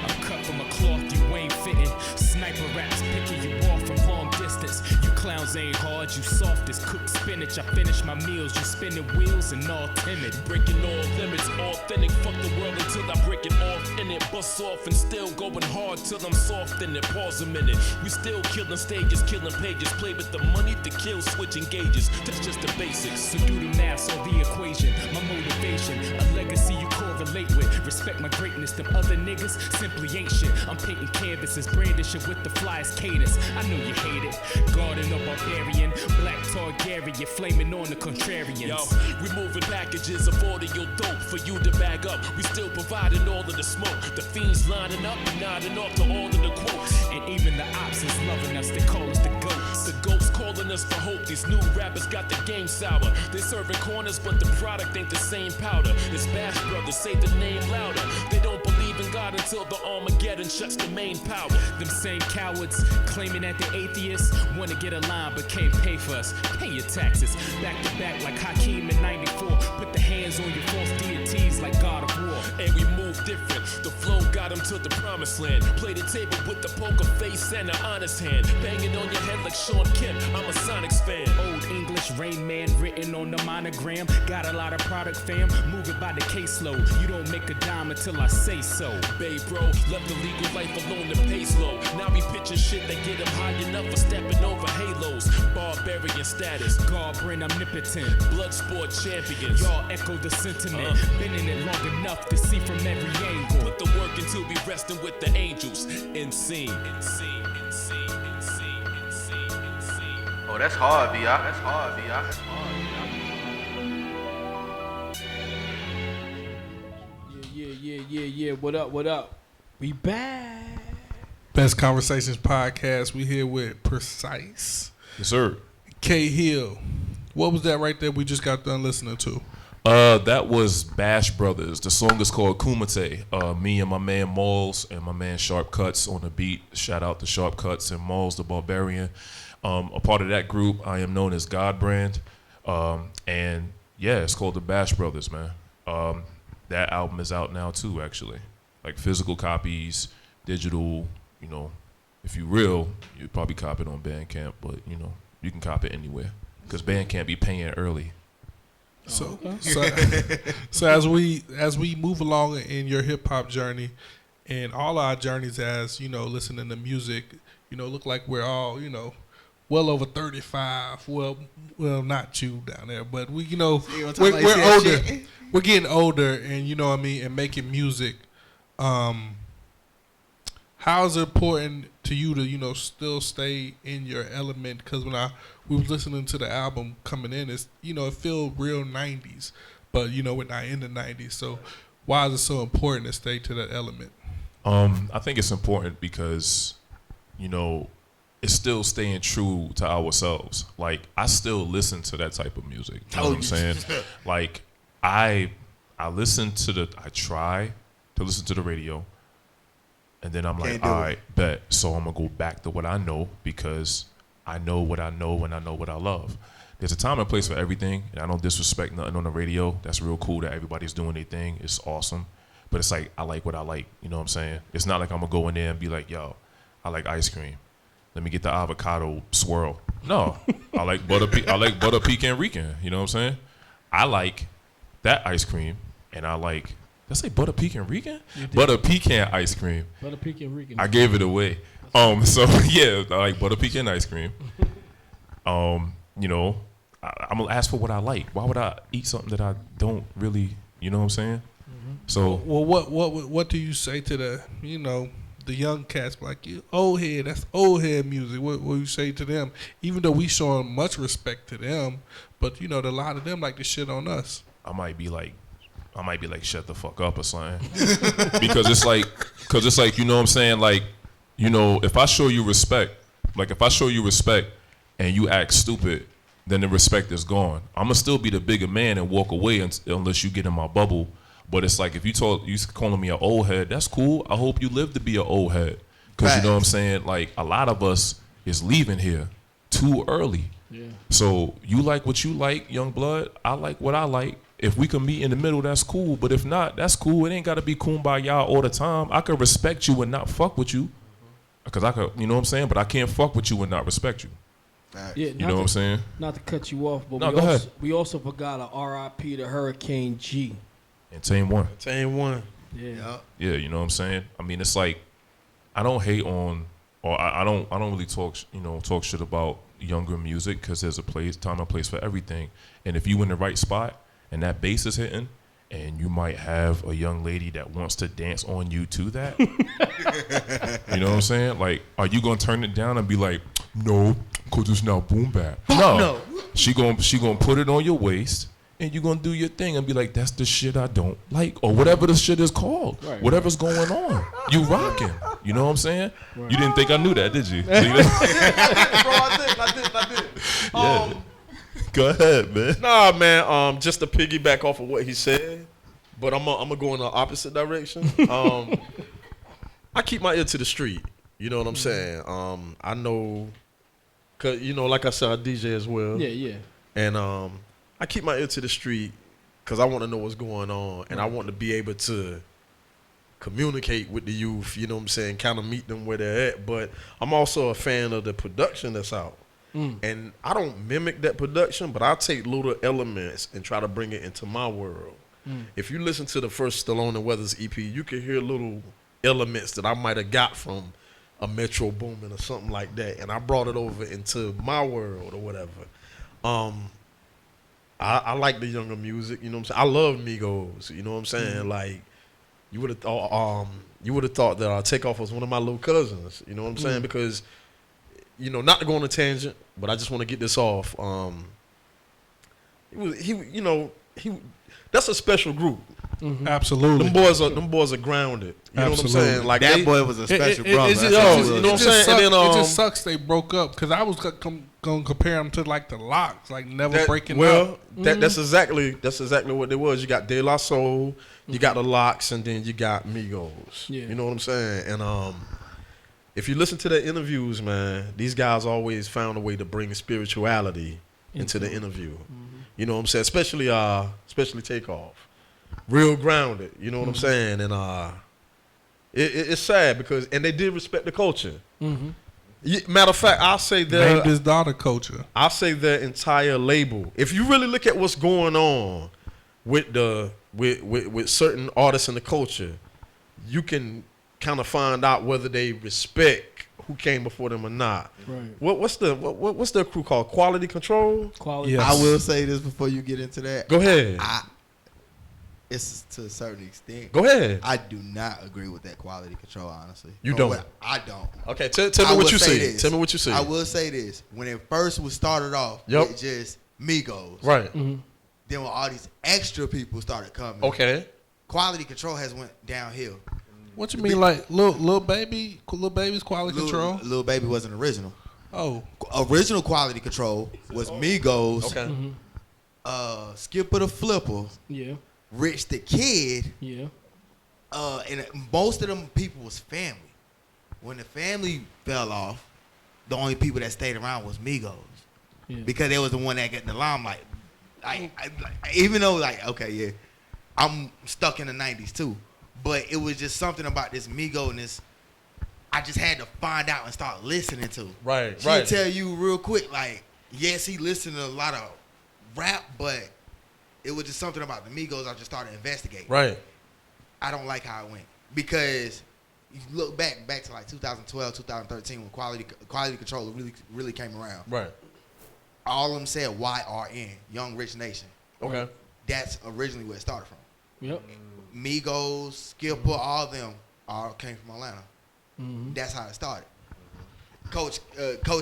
I'm cut from a cloth you ain't fitting. Sniper raps picking you off from long distance. You clowns ain't hard, you soft as cooked spinach. I finish my meals, you spinning wheels and all timid. Breaking all limits, authentic. Fuck the world until I break it off in it. Bust off and still going hard till I'm soft in it. Pause a minute. We still killing stages, killing pages. Play with the money to kill, switching gauges. That's just the basics. So do the math, solve the equation. My motivation, a legacy you correlate with. Respect my greatness, them other niggas simply ain't shit. I'm painting canvases, brandishing with the flyest cadence. I know you hate it. Garden of barbarian, black Targaryen, flaming on the contrarians. Yo, we moving packages of audio dope for you to bag up. We still providing all of the smoke. The fiends lining up and nodding off to all of the quotes. And even the ops is loving us, they call us the goats. The goats calling us for hope. These new rappers got the game sour. They serving corners, but the product ain't the same powder. It's Bash Brothers, say the name louder. They don't believe in God until the Armageddon shuts the main power. Them same cowards claiming that they atheists wanna get a line but can't pay for us. Pay your taxes. Back to back like Hakeem in 94. Put the hands on your false deities like God of War. And we move different. The flow got them to the promised land. Play the table with the poker face and an honest hand. Banging on your head like Sean Kemp. I'm a Sonics fan. Old English Rain Man written on the monogram. Got a lot of product fam. Move it by the caseload. You don't make a dime until I say so. Babe, bro, left the legal life alone to pay slow. Now we pitching shit that get him high enough for stepping over halos. Barbarian status. Goblin omnipotent. Bloodsport champions. Y'all echo the sentiment. Been in it long enough to see from every angle. Put the work until we resting with the angels. Insane. Oh, that's hard, VI. That's hard, VI. That's hard, Yeah. What up? We back. Best Conversations podcast. We here with Precyce. Yes, sir. K Hill. What was that right there we just got done listening to? That was Bash Brothers. The song is called Kumite. Me and my man Malls and my man Sharp Cuts on the beat. Shout out to Sharp Cuts and Malls the Barbarian. A part of that group, I am known as God Brand. And yeah, it's called the Bash Brothers, man. That album is out now too, actually. Like physical copies, digital, you know. If you real, you'd probably cop it on Bandcamp, but you know, you can cop it anywhere. Because Bandcamp be paying early. So as we move along in your hip hop journey and all our journeys as, you know, listening to music, you know, look like we're all, you know, well over 35. Well, not you down there, but we, you know, we're older. We're getting older, and you know what I mean, and making music. How is it important to you to, you know, still stay in your element? Because when we was listening to the album coming in, it's, you know, it feels real 90s, but you know, we're not in the 90s. So why is it so important to stay to that element? I think it's important because, you know, it's still staying true to ourselves. Like, I still listen to that type of music. You know what I'm saying? Like, I try to listen to the radio, and then I'm like, all right, bet. So I'm gonna go back to what I know, because I know what I know and I know what I love. There's a time and place for everything, and I don't disrespect nothing on the radio. That's real cool that everybody's doing their thing. It's awesome. But it's like, I like what I like. You know what I'm saying? It's not like I'm gonna go in there and be like, yo, I like ice cream. Let me get the avocado swirl. No, I like butter pecan Rican. You know what I'm saying? I like that ice cream, and I like, did I say butter pecan Rican? Butter pecan ice cream. Butter pecan Rican. I gave it away. So yeah, I like butter pecan ice cream. You know, I'm gonna ask for what I like. Why would I eat something that I don't really, you know what I'm saying? So Well, what do you say to the the young cats like you old head? That's old head music. What you say to them? Even though we showing much respect to them, but a lot of them like to shit on us. I might be like, shut the fuck up or something. because it's like, you know what I'm saying? Like, if I show you respect, and you act stupid, then the respect is gone. I'm going to still be the bigger man and walk away unless you get in my bubble. But it's like, if you calling me an old head, that's cool. I hope you live to be an old head. Because you know what I'm saying? Like, a lot of us is leaving here too early. Yeah. So you like what you like, young blood. I like what I like. If we can meet in the middle, that's cool. But if not, that's cool. It ain't got to be kumbaya all the time. I could respect you and not fuck with you. Because I could, you know what I'm saying? But I can't fuck with you and not respect you. Yeah, you know what I'm saying? Not to cut you off, but we also forgot a R.I.P. to Hurricane G. And Tame One. Yeah. Yeah, you know what I'm saying? I mean, it's like, I don't hate on, or I don't really talk shit about younger music, because there's a time and place for everything. And if you in the right spot and that bass is hitting, and you might have a young lady that wants to dance on you to that. You know what I'm saying? Like, are you gonna turn it down and be like, no, cause it's now boom bap? No. She gonna put it on your waist, and you gonna do your thing and be like, that's the shit I don't like, or whatever the shit is called. Right. Whatever's going on. You rocking. You know what I'm saying? Right. You didn't think I knew that, did you? Bro, I did. Yeah. Go ahead, man. Nah, man. Just to piggyback off of what he said, but I'm gonna go in the opposite direction. I keep my ear to the street. You know what I'm saying? I know, cause like I said, I DJ as well. Yeah. And I keep my ear to the street because I want to know what's going on, and I want to be able to communicate with the youth. You know what I'm saying? Kind of meet them where they're at. But I'm also a fan of the production that's out. And I don't mimic that production, but I take little elements and try to bring it into my world. If you listen to the first Stallone Weathers EP, you can hear little elements that I might have got from a Metro Boomin or something like that, and I brought it over into my world or whatever. I like the younger music, you know what I'm saying? I love Migos, you know what I'm saying? Like, you would have thought that Takeoff was one of my little cousins, you know what I'm saying? Because, not to go on a tangent, but I just want to get this off. That's a special group. Absolutely. Them boys are grounded. You know what I'm saying? Like, that boy was a special brother. You know what I'm saying? It just sucks they broke up, because I was gonna compare them to like the Locks, like never breaking up. Well, that's exactly what it was. You got De La Soul, you got the Locks, and then you got Migos. Yeah. You know what I'm saying? And if you listen to their interviews, man, these guys always found a way to bring spirituality into the interview. You know what I'm saying? Especially Takeoff. Real grounded. You know what I'm saying? And it's sad because they did respect the culture. Matter of fact, I'll say their named his daughter culture. I'll say their entire label. If you really look at what's going on with with certain artists in the culture, you can kind of find out whether they respect who came before them or not. Right. What's their crew called? Quality Control? Quality. Yes. I will say this before you get into that. Go ahead. It's to a certain extent. Go ahead. I do not agree with that quality control, honestly. You don't? I don't. Okay, tell me what you see. Tell me what you see. I will say this. When it first was started off with just Migos. Right. Then when all these extra people started coming. Okay. Quality control has went downhill. What you mean, like Lil Baby's Quality Control? Lil Baby wasn't original. Oh. Original Quality Control was Migos. Okay. Skipper the Flipper. Yeah. Rich the Kid. Yeah. And most of them people was family. When the family fell off, the only people that stayed around was Migos. Yeah. Because they was the one that got the limelight. Even though, I'm stuck in the 90s too. But it was just something about this Migo-ness I just had to find out and start listening to. Right, She'll tell you real quick, like, yes, he listened to a lot of rap, but it was just something about the Migos I just started investigating. Right. I don't like how it went. Because you look back to like 2012, 2013 when quality control really came around. Right. All of them said YRN, Young Rich Nation. Okay. That's originally where it started from. Yep. Migos, Skipper, all of them all came from Atlanta. That's how it started. Coach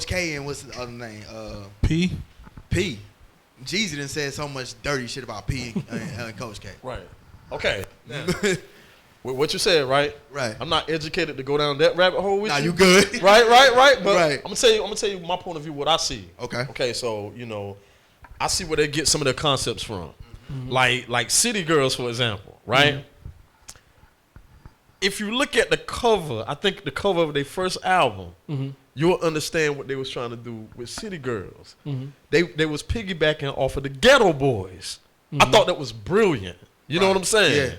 K and what's the other name? P. Jeezy done said so much dirty shit about P and Coach K. Right. Okay. With what you said, right? Right. I'm not educated to go down that rabbit hole with you. You good. Right. But Right. I'm gonna tell you my point of view, what I see. Okay, so I see where they get some of their concepts from. Like City Girls, for example, right? If you look at the cover, I think the cover of their first album, you'll understand what they was trying to do with City Girls. They was piggybacking off of the Ghetto Boys. I thought that was brilliant. You know what I'm saying? Yeah.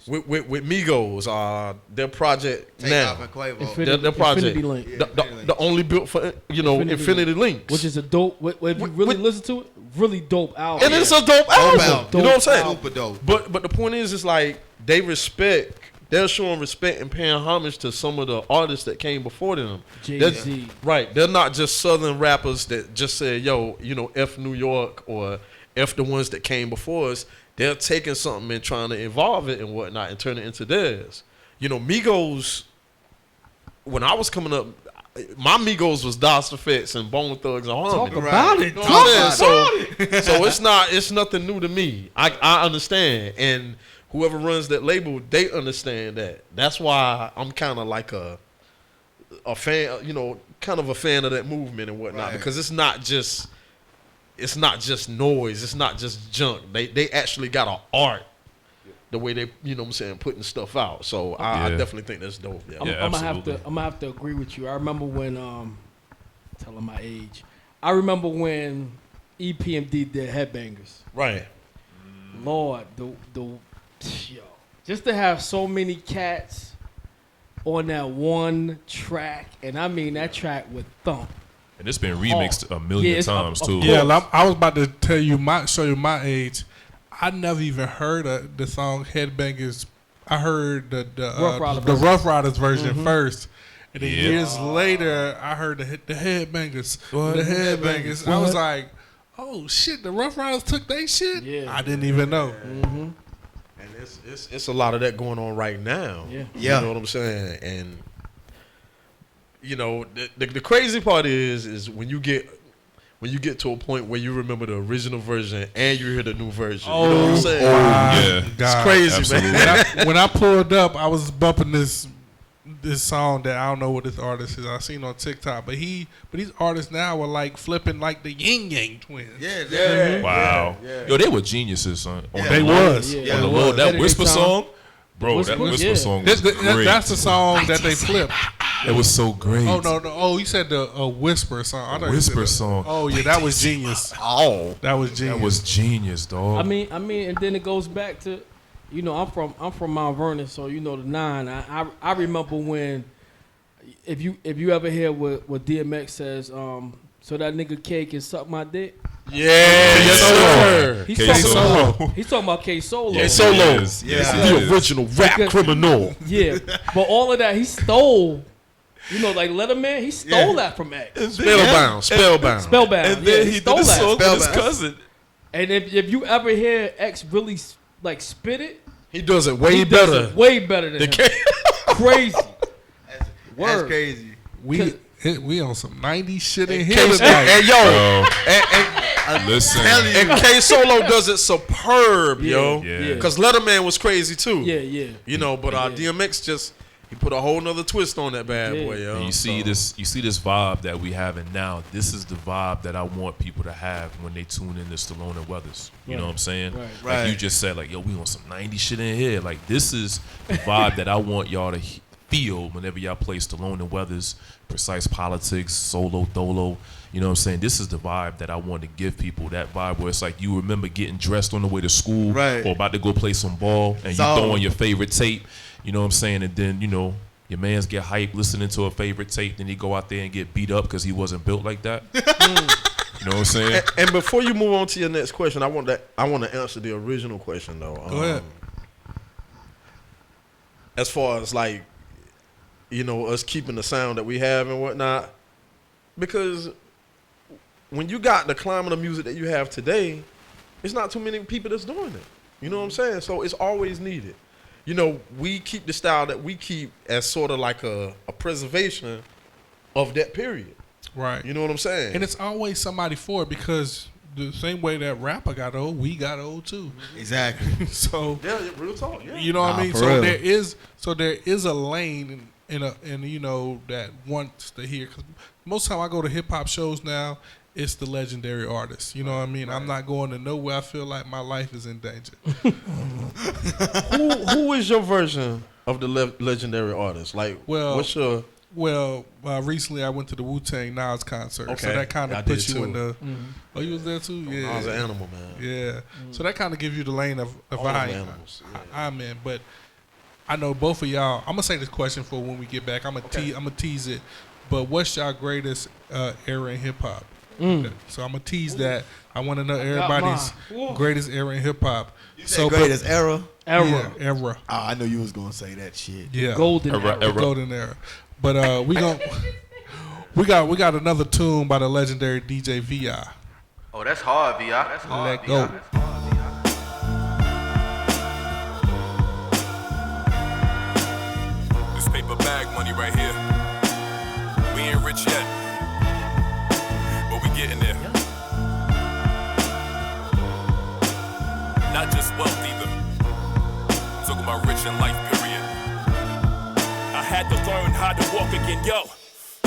With Migos, their project now, their project, Infinity Link. the only built for Infinity Links, which is a dope. If you really listen to it, really dope album. and it's a dope album. You know what I'm saying? Super dope. But the point is like they're showing respect and paying homage to some of the artists that came before them. Jay-Z. Right. They're not just Southern rappers that just say, yo, F New York or F the ones that came before us. They're taking something and trying to evolve it and whatnot and turn it into theirs. Migos, when I was coming up, my Migos was Das Effects and Bone Thugs and Harmony. Talk about it. So it's nothing new to me. I understand. And whoever runs that label, they understand that. That's why I'm kind of like a fan, kind of a fan of that movement and whatnot, because it's not just noise, it's not just junk. They actually got an art, the way they, putting stuff out. So I definitely think that's dope. Yeah. I'm gonna have to agree with you. I remember when telling my age. I remember when EPMD did Headbangers. Right. Lord, just to have so many cats on that one track, and I mean that track would thump. And it's been remixed a million times too. Yeah, I was about to tell you show you my age. I never even heard of the song Headbangers. I heard the Rough Riders version first. And then years later, I heard the Headbangers. The Headbangers. I was like, oh shit, the Rough Riders took their shit? Yeah. I didn't even know. And it's a lot of that going on right now. Yeah. You know what I'm saying? And the crazy part is when you get to a point where you remember the original version and you hear the new version. You know what I'm saying? Yeah. It's crazy, man. When I pulled up, I was bumping this song that I don't know what this artist is. I seen on TikTok, but these artists now are like flipping like the Yin Yang Twins. Yeah. Wow. Yeah. Yo, they were geniuses on They was. on the Lord, that Whisper song. Bro, that Whisper song was great. That's the song that they flipped. It was so great. Oh no! Oh, you said the Whisper song. I thought Whisper you said song. Oh yeah, that was genius. That was genius. That was genius, dog. I mean, and then it goes back to, I'm from Mount Vernon, so the 9. I remember when, if you ever hear what DMX says, so that nigga K can suck my dick. Yeah, yes sir. He's talking about K Solo. Yeah, Solo. The original rap criminal. Yeah, but all of that he stole. Like Letterman, he stole that from X. Spellbound. And then he did a song with his cousin. And if you ever hear X really spit it, he does it way better. Way better than him. Crazy. That's crazy. We on some 90s shit in here tonight. And yo, listen. And K Solo does it superb, yo. Yeah. Because Letterman was crazy too. Yeah. But DMX he put a whole nother twist on that bad boy, yo. And you see this vibe that we having now. This is the vibe that I want people to have when they tune in to Stallone and Weathers. You know what I'm saying? Right. Like you just said, like, yo, we on some 90s shit in here. Like, this is the vibe that I want y'all to feel whenever y'all play Stallone and Weathers, Precyce Politix, Solo Dolo. You know what I'm saying? This is the vibe that I want to give people. That vibe where it's like you remember getting dressed on the way to school or about to go play some ball and you throwing your favorite tape. You know what I'm saying? And then, your mans get hyped listening to a favorite tape. Then he go out there and get beat up because he wasn't built like that. You know what I'm saying? And before you move on to your next question, I want to answer the original question, though. Go ahead. As far as like, us keeping the sound that we have and whatnot. Because when you got the climate of music that you have today, it's not too many people that's doing it. You know what I'm saying? So it's always needed. you know, we keep the style that we keep as sort of like a preservation of that period. Right. You know what I'm saying? And it's always somebody for it because the same way that rapper got old, we got old too. Exactly. So yeah, real talk. Yeah. You know what I mean? for So real. there is a lane in you know that wants to hear. Cause most time I go to hip hop shows now, it's the legendary artists. You know what I mean? I'm not going to nowhere I feel like my life is in danger. Who is your version of the legendary artist? Like, what's your? Well, recently I went to the Wu-Tang Nas concert, so Okay. that kind I of did puts you too. in the. Oh, you was there too? Yeah, I was an animal, man. Yeah, so that kind of gives you the lane of All how of animals, I'm in. But I know both of y'all. I'm gonna say this question for when we get back. I'm gonna tease it. But what's y'all greatest era in hip hop? Okay, so I'm gonna tease that. I want to know everybody's greatest era in hip hop. So greatest era? Yeah, era. Oh, I know you was gonna say that shit. Yeah, Golden era. Golden era. But we got another tune by the legendary DJ VI. Oh, that's hard, VI. That's hard. Let go. This paper bag money right here. We ain't rich yet, but we getting there. Not just wealth either. I'm talking about rich in life, period. I had to learn how to walk again, yo.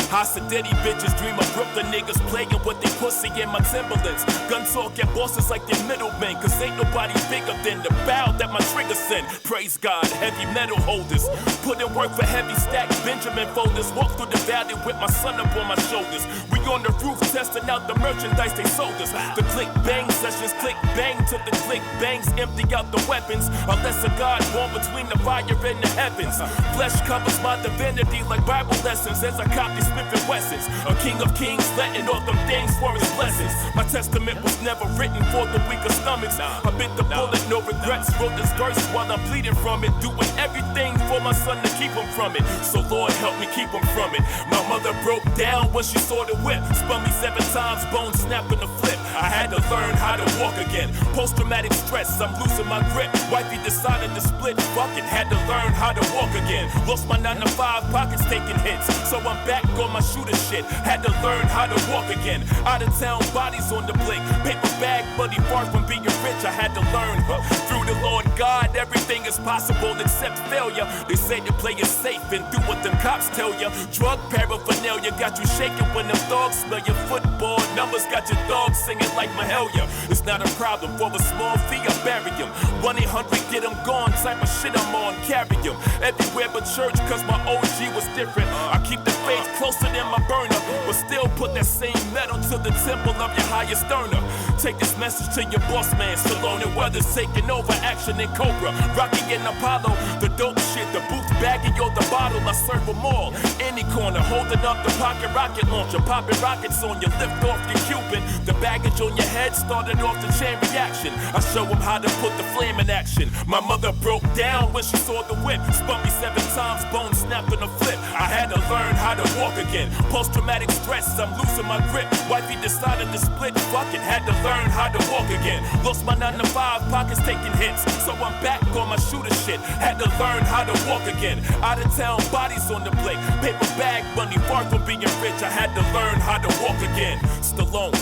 Hossidity bitches dream of Brooklyn niggas playing with they pussy in my Timberlands. Gun talk at bosses like they middlemen, cause ain't nobody bigger than the bow that my trigger send. Praise God, heavy metal holders. Put in work for heavy stack Benjamin folders. Walk through the valley with my son up on my shoulders. We on the roof testing out the merchandise they sold us. The click bang sessions, click bang to the click bangs. Empty out the weapons, unless a God born between the fire and the heavens. Flesh covers my divinity like Bible lessons as I copy Smif-N-Wessons. A king of kings letting off them things for his blessings. My testament was never written for the weaker stomachs. I bit the bullet, no regrets. Wrote this verse while I'm bleeding from it. Doing everything for my son to keep him from it. So Lord help me keep him from it. My mother broke down when she saw the whip. Spun me 7 times, bone snapped in the flip. I had to learn how to walk again. Post-traumatic stress, I'm losing my grip. Wifey decided to split, fuck it. Had to learn how to walk again. Lost my 9 to 5, pockets taking hits. So I'm back on my shooter shit. Had to learn how to walk again. Out of town bodies on the blink. Paper bag buddy, far from being rich. I had to learn through the Lord God, everything is possible except failure. They say to play it safe and do what them cops tell you. Drug paraphernalia got you shaking when them dogs smell your football. Numbers got your dog singing like Mahalia. It's not a problem for a small fee, I bury him. 1-800 get him gone, type of shit I'm on, carry him. Everywhere but church, cause my OG was different. I keep the faith closer than my burner, but still put that same metal to the temple of your highest earner. Take this message to your boss man, Stallone Weathers taking over action in Cobra. Rocky and Apollo, the dope shit, the booth bagging yo the bottle, I serve them all. Any corner, holding up the pocket rocket launcher, popping rockets on you, lift off your Cuban. The baggage on your head started off the chain reaction. I show them how to put the flame in action. My mother broke down when she saw the whip. Spun me 7 times, bone snapped in a flip. I had to learn how to walk again. Post-traumatic stress, I'm losing my grip. Wifey decided to split, fuck it, had to learn how to walk again. Lost my 9 to 5, pockets taking hits. So I'm back on my shooter shit. Had to learn how to walk again. Out of town bodies on the blink. Paper bag money, far from being rich. I had to learn how to walk again. Stallone.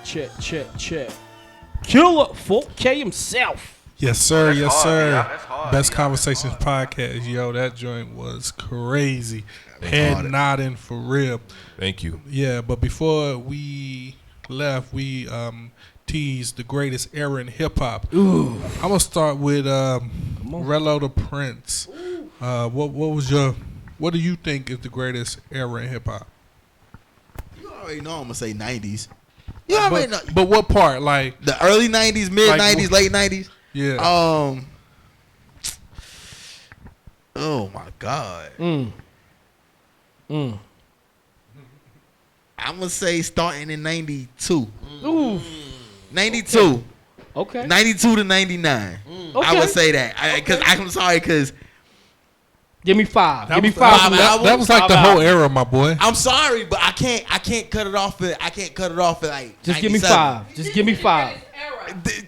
Check. Killer 4K himself. Yes, sir. That's Yes, hard, sir. yeah, that's hard, Best yeah, Conversations podcast. Yo, that joint was crazy. was Head hard. nodding for real. Thank you. Yeah, but before we left, we teased the greatest era in hip hop. Ooh. I'm gonna start with Rello the Prince. What do you think is the greatest era in hip hop? You already know I'm gonna say 90s. You already know. But what part? Like The early 90s, mid 90s, late 90s. Yeah. Oh my God. I'm gonna say starting in 92. Ooh. 92. Okay. 92 to 99. I Okay. would say that. I'm sorry, because Give me five. That Give me was- five. that was like the whole era, my boy. I'm sorry, but I can't cut it off at like. Just give me 97. five. Just give me five.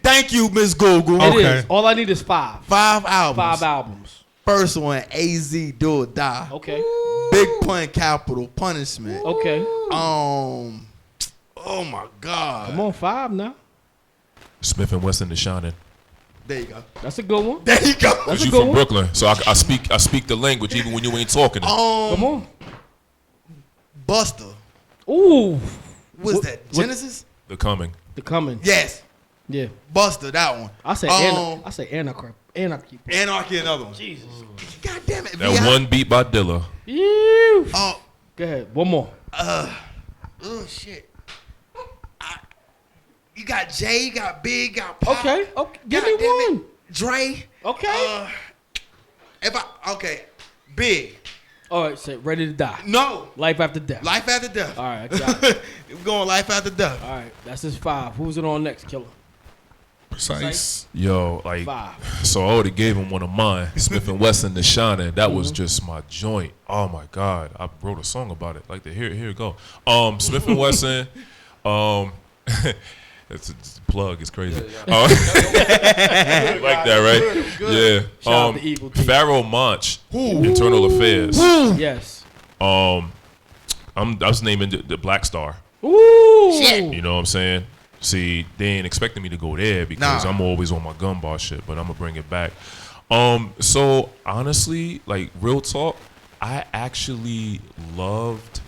Thank you, Miss Google. It is. All I need is five. 5 albums. 5 albums. First one, AZ Do or Die. Okay. Big Pun Capital Punishment. Okay. Oh my God. Come on, 5 now. Smif-N-Wessun The Shining. There you go. That's a good one. There you go. That's Cause a you good from one. Brooklyn, so I speak the language even when you ain't talking it. Come on. Buster. Ooh. What's that? Genesis? The Coming. The Coming. Yes. Yeah. Buster, that one. I say Anarchy. Anarchy, another one. Jesus. God damn it. That V.I. one beat by Dilla. You. Oh. Go ahead. One more. Oh shit. You got Jay, you got Big, got Pop. Okay. Give me one. Dre. Okay. Big. All right. Say Ready to Die. No. Life After Death. Life After Death. All right. I got it. We're going Life After Death. All right. That's his 5. Who's it on next, Killer? Precyce. Yo, like, 5. so I already gave him one of mine. Smif-N-Wessun The Shining. That was just my joint. Oh my God, I wrote a song about it. Like here it go. Smif-N-Wessun. It's a plug. It's crazy. Like that, right? Good. Yeah. Shout out to Eagle D. Pharaoh Monch. Internal Affairs. Yes. I was naming the Black Star. Ooh. Shit. You know what I'm saying? See, they ain't expecting me to go there because Nah. I'm always on my gun bar shit, but I'm gonna bring it back. So honestly, like real talk, I actually loved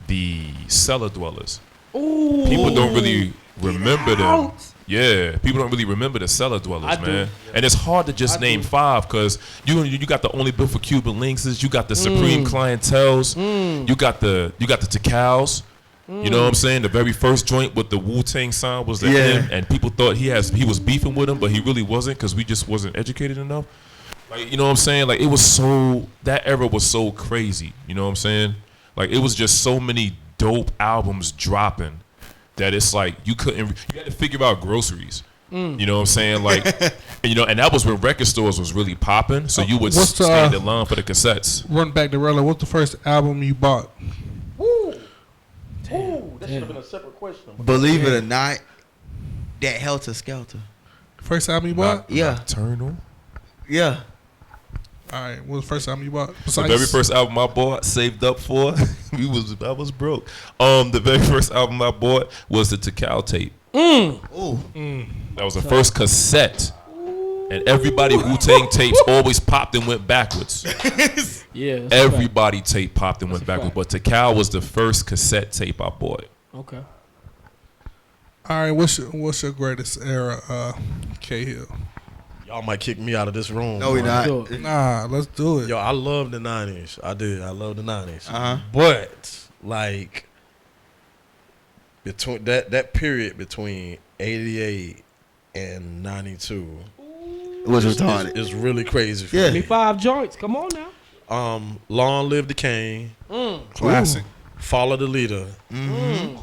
the Cellar Dwellers. Ooh. People don't really remember them. Yeah, people don't really remember the Cellar Dwellers, I do. man. And it's hard to just name 5 because you got the Only Built for Cuban Links, you got the Supreme Clientels, you got the Tikals. You know what I'm saying? The very first joint with the Wu-Tang sign was the him, and people thought he was beefing with him, but he really wasn't because we just wasn't educated enough. Like, you know what I'm saying? Like, it was that era was so crazy. You know what I'm saying? Like, it was just so many dope albums dropping that it's like you had to figure out groceries. You know what I'm saying? Like, and that was when record stores was really popping. So you would stand in line for the cassettes. Run back to Rella. What's the first album you bought? That should have been a separate question. Believe it or not, that Helter Skelter. First album you bought? Yeah. Nocturnal? Yeah. All right. What's the first album you bought? The very first album I bought, saved up for, I was broke. The very first album I bought was the Tikal tape. That was the first cassette. And everybody Wu-Tang tapes always popped and went backwards. Yeah. Everybody tape popped and went backwards. But Tikal was the first cassette tape I bought. Okay. All right. What's your greatest era, K Hill? Y'all might kick me out of this room. No, we not. Nah, let's do it. Yo, I love the 90s. I did. I love the 90s. Uh-huh. But like between that period between 88 and 92 was retarded. It's really crazy for Give me. me 5 joints. Come on now. Long Live the King. Classic. Follow the Leader.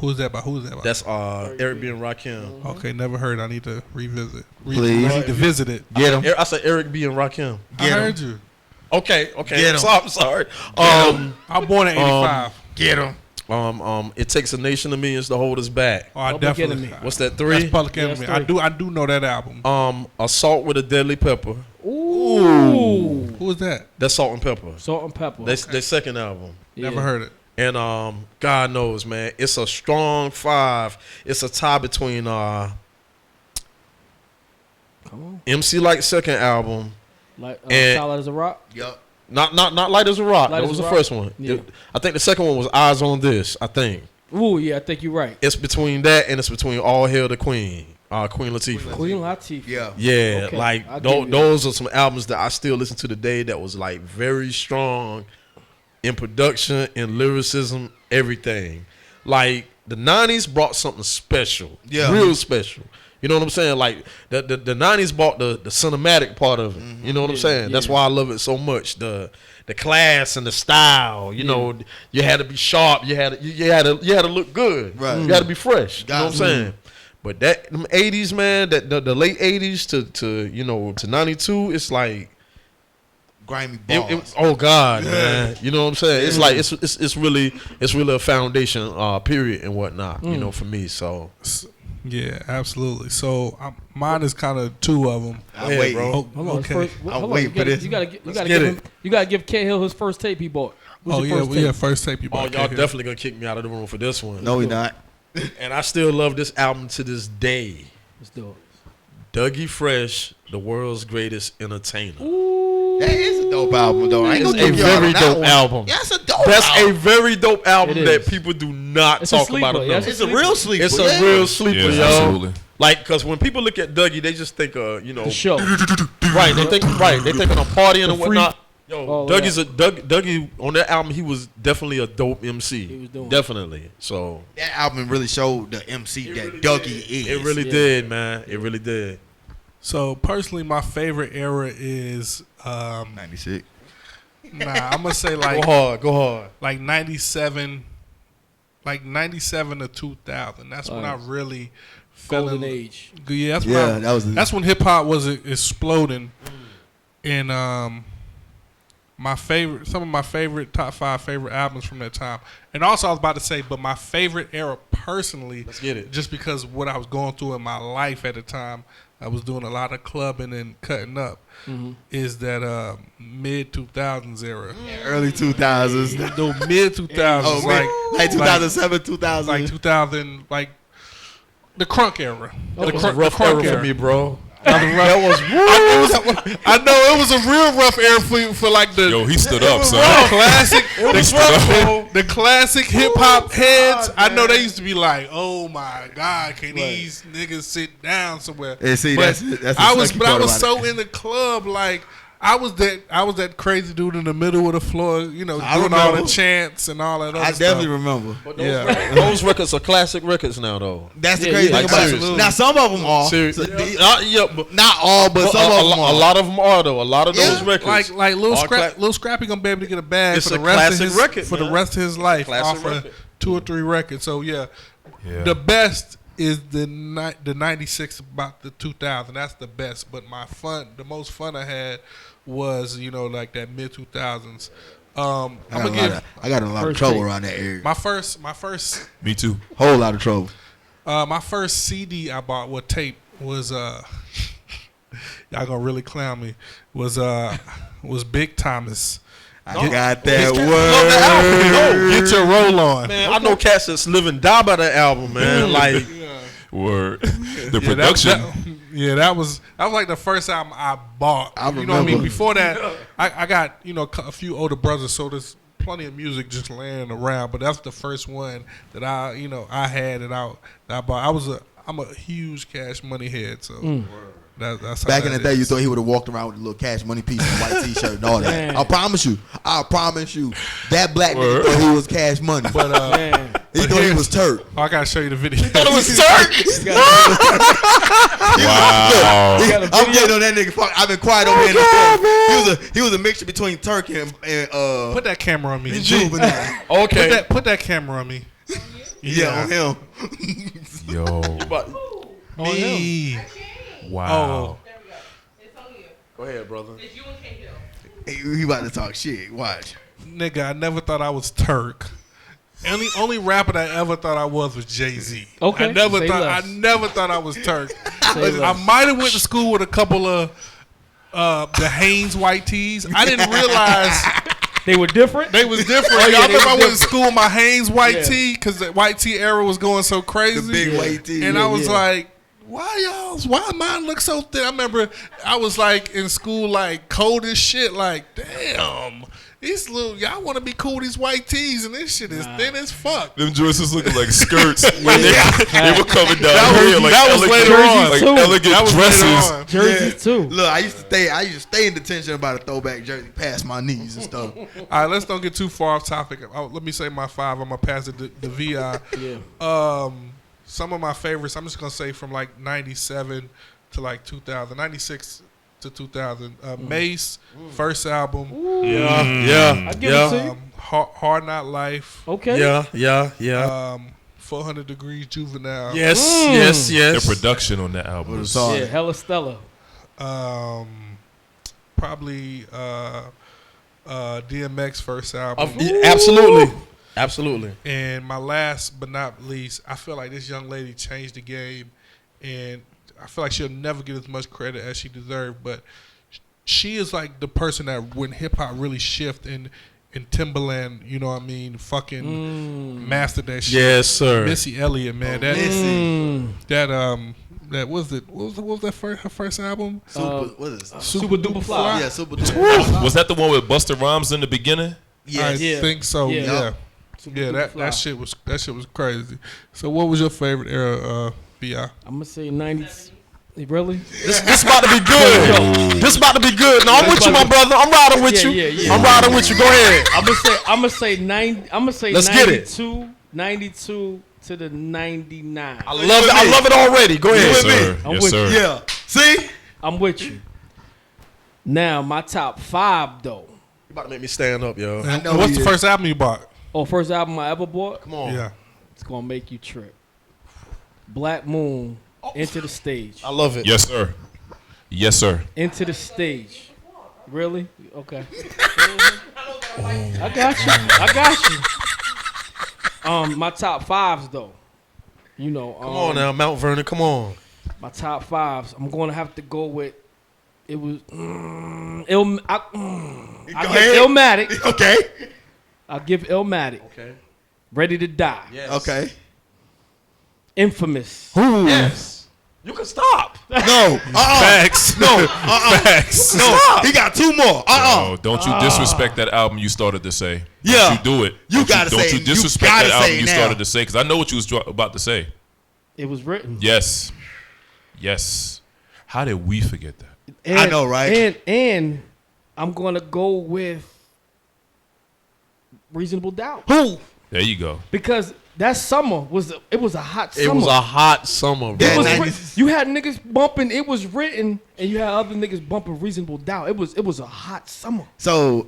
Who's that by? That's Eric B. and Rakim. Okay, never heard. I need to revisit. Please. I need to visit it. Get him. I said Eric B. and Rakim. I heard you. Okay. Get 'em. So, I'm sorry. I'm born in '85. Get him. It Takes a Nation of Millions to Hold Us Back. Oh, I Public definitely. Enemy. What's that? 3? That's Public Yeah, Enemy. that's 3. I do know that album. Assault with a Deadly Pepper. Ooh. Who is that? That's Salt and Pepper. Salt and Pepper. That's their second album. Never heard it. And God knows, man, it's a strong 5. It's a tie between Come on. MC Light's second album. Like And- Solid as a Rock. Yup. Not Light as a Rock. Light That as was a the Rock? first one. Yeah. I think the second one was Eyes on This, I think. Ooh, yeah, I think you're right. It's between that and it's between All Hail the Queen. Queen Latifah. Queen Latifah. Yeah. Yeah, Okay, like I'll give you that. those are some albums that I still listen to today that was like very strong in production, in lyricism, everything. Like the 90s brought something special. Yeah. Real special. You know what I'm saying? Like the 90s brought the cinematic part of it. You know what I'm saying? That's why I love it so much. The the class and the style. You know, you had to be sharp. You had to look good. Right. You had to be fresh. You know what I'm saying? But that them 80s, man, that the late 80s to 92, it's like grimy balls. oh God, man. You know what I'm saying? It's like it's really a foundation period and whatnot, you know, for me. So yeah, absolutely. So mine is kind of two of them. I'll wait, bro. Hold on. Okay. I'll wait for this. You gotta give K Hill his first tape he bought. What's your first tape? First tape you bought. y'all definitely gonna kick me out of the room for this one. No, we not. And I still love this album to this day. Let's do it. Dougie Fresh, the world's greatest entertainer. That is a dope album, though. It's a very dope album. Yeah, it's a dope That's album. a very dope album that people do not talk about enough. It's a real sleeper. It's a real sleeper, Yeah, yo. absolutely. Like, cause when people look at Dougie, they just think, The show. right? They think, They think of partying and whatnot. Oh, Dougie on that album, he was definitely a dope MC. He was doing definitely. So that album really showed the MC that Dougie is. it really did, man. It really did. So personally, my favorite era is 96. Nah, I'm gonna say like go hard. Like 97, to 2000. That's when I really fell Golden in age. Yeah, that's when hip hop was exploding, and some of my favorite top 5 favorite albums from that time. And also I was about to say, but my favorite era personally, let's get it, just because what I was going through in my life at the time. I was doing a lot of clubbing and cutting up. Is that mid 2000s era? Early 2000s. No, mid 2000s, like 2007, 2000, like 2000, like the crunk era. That was a rough era for me, bro. That was rough. I know it was a real rough era for like the. Yo, he stood up, son. The classic hip hop heads. I know they used to be like, "Oh my God, can these niggas sit down somewhere?" Yeah, see, but that's I was so in the club, like I was that crazy dude in the middle of the floor, doing all the chants and all that other stuff. I definitely remember. But those records are classic records now, though. That's the crazy thing about it. Now, some of them are. Not all, but some of them are. A lot of them are, though. A lot of those records. Like Lil Scrappy gonna be able to get a bag for the rest of his life off of 2 or 3 records. So yeah. The best is the 96 about the 2000. That's the best. But the most fun I had was like that mid 2000s. I got in a lot of trouble around that area. My first. Me too. Whole lot of trouble. My first CD I bought with tape was y'all gonna really clown me. Was Big Thomas. I got that word. Get your roll on, man. I know cats that's live and die by that album, man. Like word. The production. That was like the first album I bought. You know what I mean? Before that, I got a few older brothers, so there's plenty of music just laying around. But that's the first one that I had and I bought. I'm a huge Cash Money head, so. That's back in the day, you thought he would have walked around with a little Cash Money piece and white T-shirt and all that. Man. I promise you, that black nigga thought he was Cash Money. But he thought he was Turk. Oh, I gotta show you the video. He thought it was Turk. Wow. Look, I'm getting on that nigga. I've been quiet over here in the store. He was a mixture between Turk and put that camera on me. Juvenile. Okay. Put that camera on me. Yeah, on him. Yo. Me. Wow. Go ahead, brother. He about to talk shit. Watch. Nigga, I never thought I was Turk. Only rapper that I ever thought I was Jay-Z. Okay. I never thought I was Turk. I might have went to school with a couple of the Hanes white tees. I didn't realize they were different. They was different. I remember I went to school with my Hanes white tee because the white tee era was going so crazy. The big white tee. And I was like, why mine look so thin? I remember I was like in school like cold as shit, like damn, these y'all want to be cool, these white tees, and this shit is thin as fuck. Them joints looking like skirts when they were coming down here like that was later on. Like elegant dresses. Jerseys too. Look, I used to stay in detention about a throwback jersey past my knees and stuff. All right, let's don't get too far off topic. Let me say my 5. I'm gonna pass it to VI. Yeah. Some of my favorites, I'm just going to say from like 97 to like 2000, 96 to 2000. Mace, first album. Yeah. I give it to you. Hard Not Life. Okay. Yeah. 400 Degrees Juvenile. Yes. The production on that album was Yeah, hella stellar. Probably DMX first album. Absolutely. And my last but not least, I feel like this young lady changed the game, and I feel like she'll never get as much credit as she deserved. But she is like the person that when hip hop really shift and Timberland, you know what I mean, fucking mastered that shit. Yes, sir. Missy Elliott, man. That was it. What was that her first album? Super Duper Fly. Yeah, Super Duper Fly. Was that the one with Busta Rhymes in the beginning? I think so. Yeah. That shit was crazy. So, what was your favorite era, Bi? I'm gonna say 90s. Really? This about to be good. This about to be good. No, I'm with you, my brother. I'm riding with you. Yeah. I'm riding with you. Go ahead. I'm gonna say 92 to the 99. I love it already. Go ahead. Yes, sir. I'm Yes, with sir. you. Yeah. See? I'm with you. Now my top 5 though. You about to make me stand up, yo. What's the first album you bought? Oh, first album I ever bought? Come on. Yeah. It's gonna make you trip. Black Moon, Into the Stage. I love it. Yes, sir. Yes, sir. Into the Stage. Really? Okay. I got you. My top 5s though. You know. Come on now, Mount Vernon. Come on. My top 5s. I'm gonna have to go with. It was. I give Illmatic. Okay. I'll give Illmatic. Okay. Ready to Die. Yes. Okay. Infamous. Yes. You can stop. No. Facts. No. Facts. No. He got 2 more. No, don't you disrespect that album you started to say. Yeah. Don't you do it. Don't you disrespect that album you started to say, because I know what you was about to say. It was written. Yes. How did we forget that? I know, right? And I'm gonna go with Reasonable Doubt. Who? There you go. Because that summer was a hot summer. It was a hot summer, bro. You had niggas bumping. It was written, and you had other niggas bumping Reasonable Doubt. It was a hot summer. So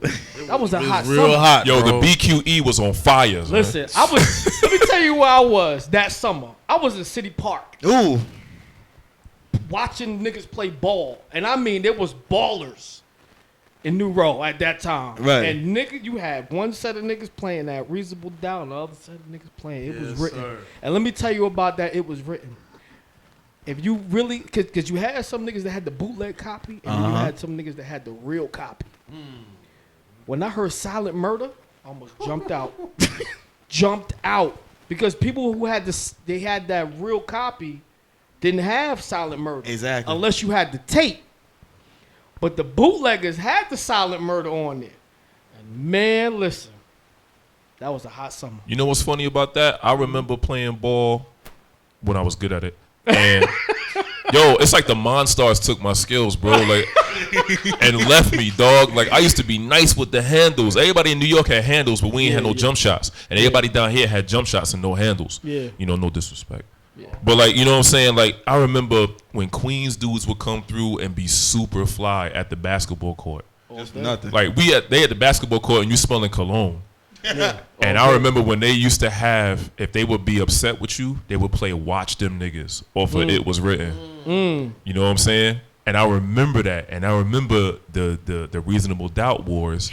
that was a hot real summer. hot. Yo, bro. the BQE was on fire. Listen, I was. Let me tell you where I was that summer. I was in City Park. Ooh. Watching niggas play ball, and I mean there was ballers in New Row at that time. Right. And nigga, you had one set of niggas playing that Reasonable Doubt, and the other set of niggas playing. It was written. Sir. And let me tell you about that. It was written. If you really, cause you had some niggas that had the bootleg copy, and then you had some niggas that had the real copy. When I heard Silent Murder, I almost jumped out. Jumped out because people who had this, they had that real copy, didn't have Silent Murder. Exactly. Unless you had the tape. But the bootleggers had the Silent Murder on there. And man, listen, that was a hot summer. You know what's funny about that? I remember playing ball when I was good at it. And yo, it's like the Monstars took my skills, bro. Like and left me, dog. Like I used to be nice with the handles. Everybody in New York had handles, but we ain't had no jump shots. And everybody down here had jump shots and no handles. Yeah. You know, no disrespect. But like, you know what I'm saying? Like I remember when Queens dudes would come through and be super fly at the basketball court. Just nothing. Like they had the basketball court and you smelling cologne. Yeah. And I remember when they used to have, if they would be upset with you, they would play Watch Them Niggas off of It Was Written. You know what I'm saying? And I remember that. And I remember the Reasonable Doubt wars,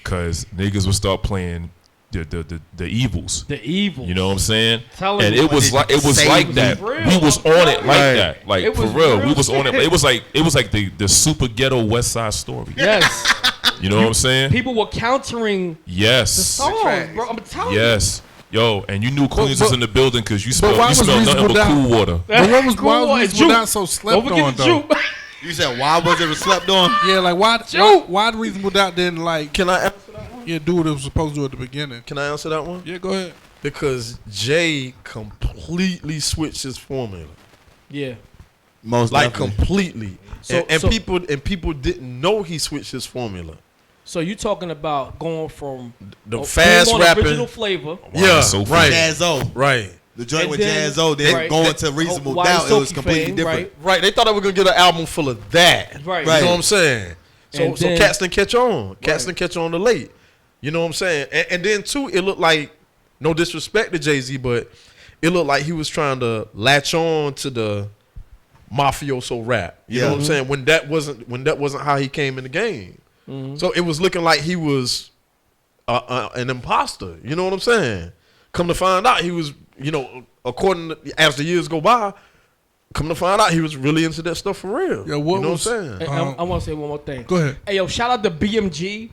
because niggas would start playing the evils. The evils. You know what I'm saying? Telling And you it was like that. We was on it like that. Like for real. We was on it. It was like the super ghetto West Side Story. Yes. You know what I'm saying? People were countering the Yes. songs, bro. I'm telling you. Yes. Yo, and you knew Queens was in the building because you why smelled was nothing but Reasonable cool water. But why was Juke. Reasonable Doubt so slept on though? You said why was it slept on? Yeah, like why Reasonable Doubt didn't like? Can I answer that one? Yeah, do what it was supposed to do at the beginning. Can I answer that one? Yeah, go ahead. Because Jay completely switched his formula. Yeah. Most like definitely. completely. So- and so- people didn't know he switched his formula. So you talking about going from The fast on rapping, original flavor. yeah, Soulful. right, Jazzo. right, The joint And with then- Jazzo, then right. going to Reasonable Why Doubt, it was Sophie completely fame, different. Right, they thought they were gonna get an album full of that. Right. You know what I'm saying? So And so then- cats didn't catch on. Cats didn't catch on the late. You know what I'm saying? And then too, it looked like, no disrespect to Jay-Z, but it looked like he was trying to latch on to the mafioso rap. You know what I'm saying? When that wasn't how he came in the game. So it was looking like he was an imposter. You know what I'm saying? Come to find out, he was, you know, according to, as the years go by, come to find out he was really into that stuff for real. Yeah, what I'm saying? And I want to say one more thing. Go ahead. Hey, yo, shout out to BMG.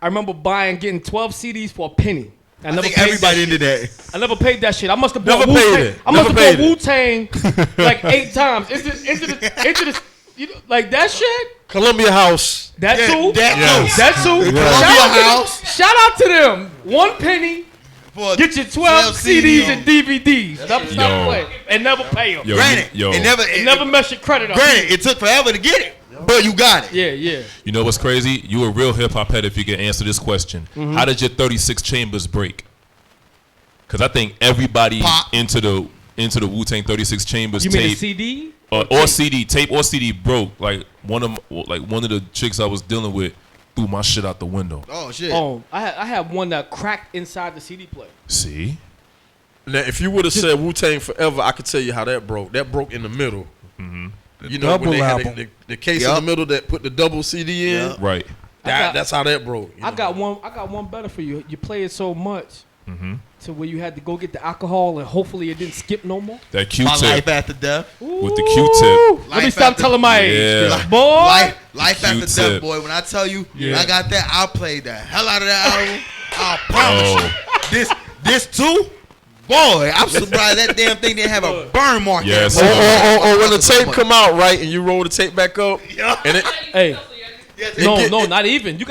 I remember getting 12 CDs for a penny. I think everybody did that. I never paid that shit. I must have Never bought paid Wu-Tang. it. I must Never have paid bought Wu-Tang like 8 times. Into the you know, like that shit. Columbia House. That too. That too. Columbia House. Shout out to them. 1 penny. Get your 12 CDs and DVDs. Stop playing. And never pay them. Granted, it never mess your credit up. Granted, it took forever to get it, but you got it. Yeah. You know what's crazy? You a real hip hop head if you can answer this question. How did your 36 chambers break? Because I think everybody into the Wu-Tang 36 chambers You tape. mean a CD? Or CD, tape or CD broke. Like one of the chicks I was dealing with threw my shit out the window. Oh shit. Oh, I have one that cracked inside the CD player. See? Now, if you would have said Wu-Tang Forever, I could tell you how that broke. That broke in the middle. You know, when they had the case in the middle that put the double CD in. Right. That's how that broke. I got one better for you. You play it so much to where you had to go get the alcohol and hopefully it didn't skip no more. That Q-tip. My life after death. With the Q-tip. Let me stop telling my age. Yeah. Boy. Life after Q-tip. death, boy. When I tell you, when I got that, I played the hell out of that album. I promise you. This too. Boy, I'm surprised that damn thing didn't have a burn mark. Yes. Or when the tape come out, right, and you roll the tape back up, and it, Hey. No, not even. You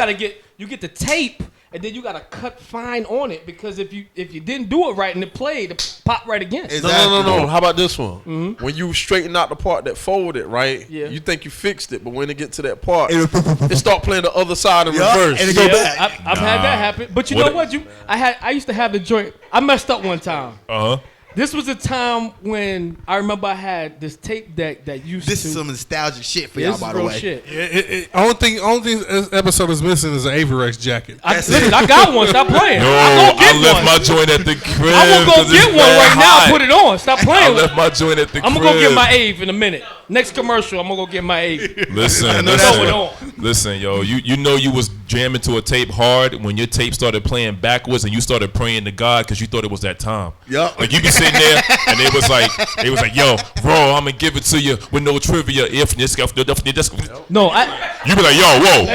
get the tape and then you gotta cut fine on it because if you didn't do it right and it played, it pop right again. No. How about this one? When you straighten out the part that folded, right? Yeah. You think you fixed it, but when it get to that part, it start playing the other side in reverse. And it go back. I've had that happen. But you know what? I used to have the joint. I messed up one time. This was a time when I remember I had this tape deck that used This to. is some nostalgic shit for Yeah, y'all, this by is the real way. shit. Only thing this episode is missing is an Averex jacket. Listen, I got one. Stop playing. No, I left my joint at the crib. I'm gonna go get one right now and put it on. Stop I playing. left my joint at the I'm crib. gonna go get my Ave in a minute. Next commercial, I'm gonna go get my Ave. Listen, yo, you know you was jamming to a tape hard when your tape started playing backwards and you started praying to God because you thought it was that time. Yup. Like you be sitting there and it was like, yo, bro, I'm gonna give it to you with no trivia. If this, No, you be like, yo, whoa.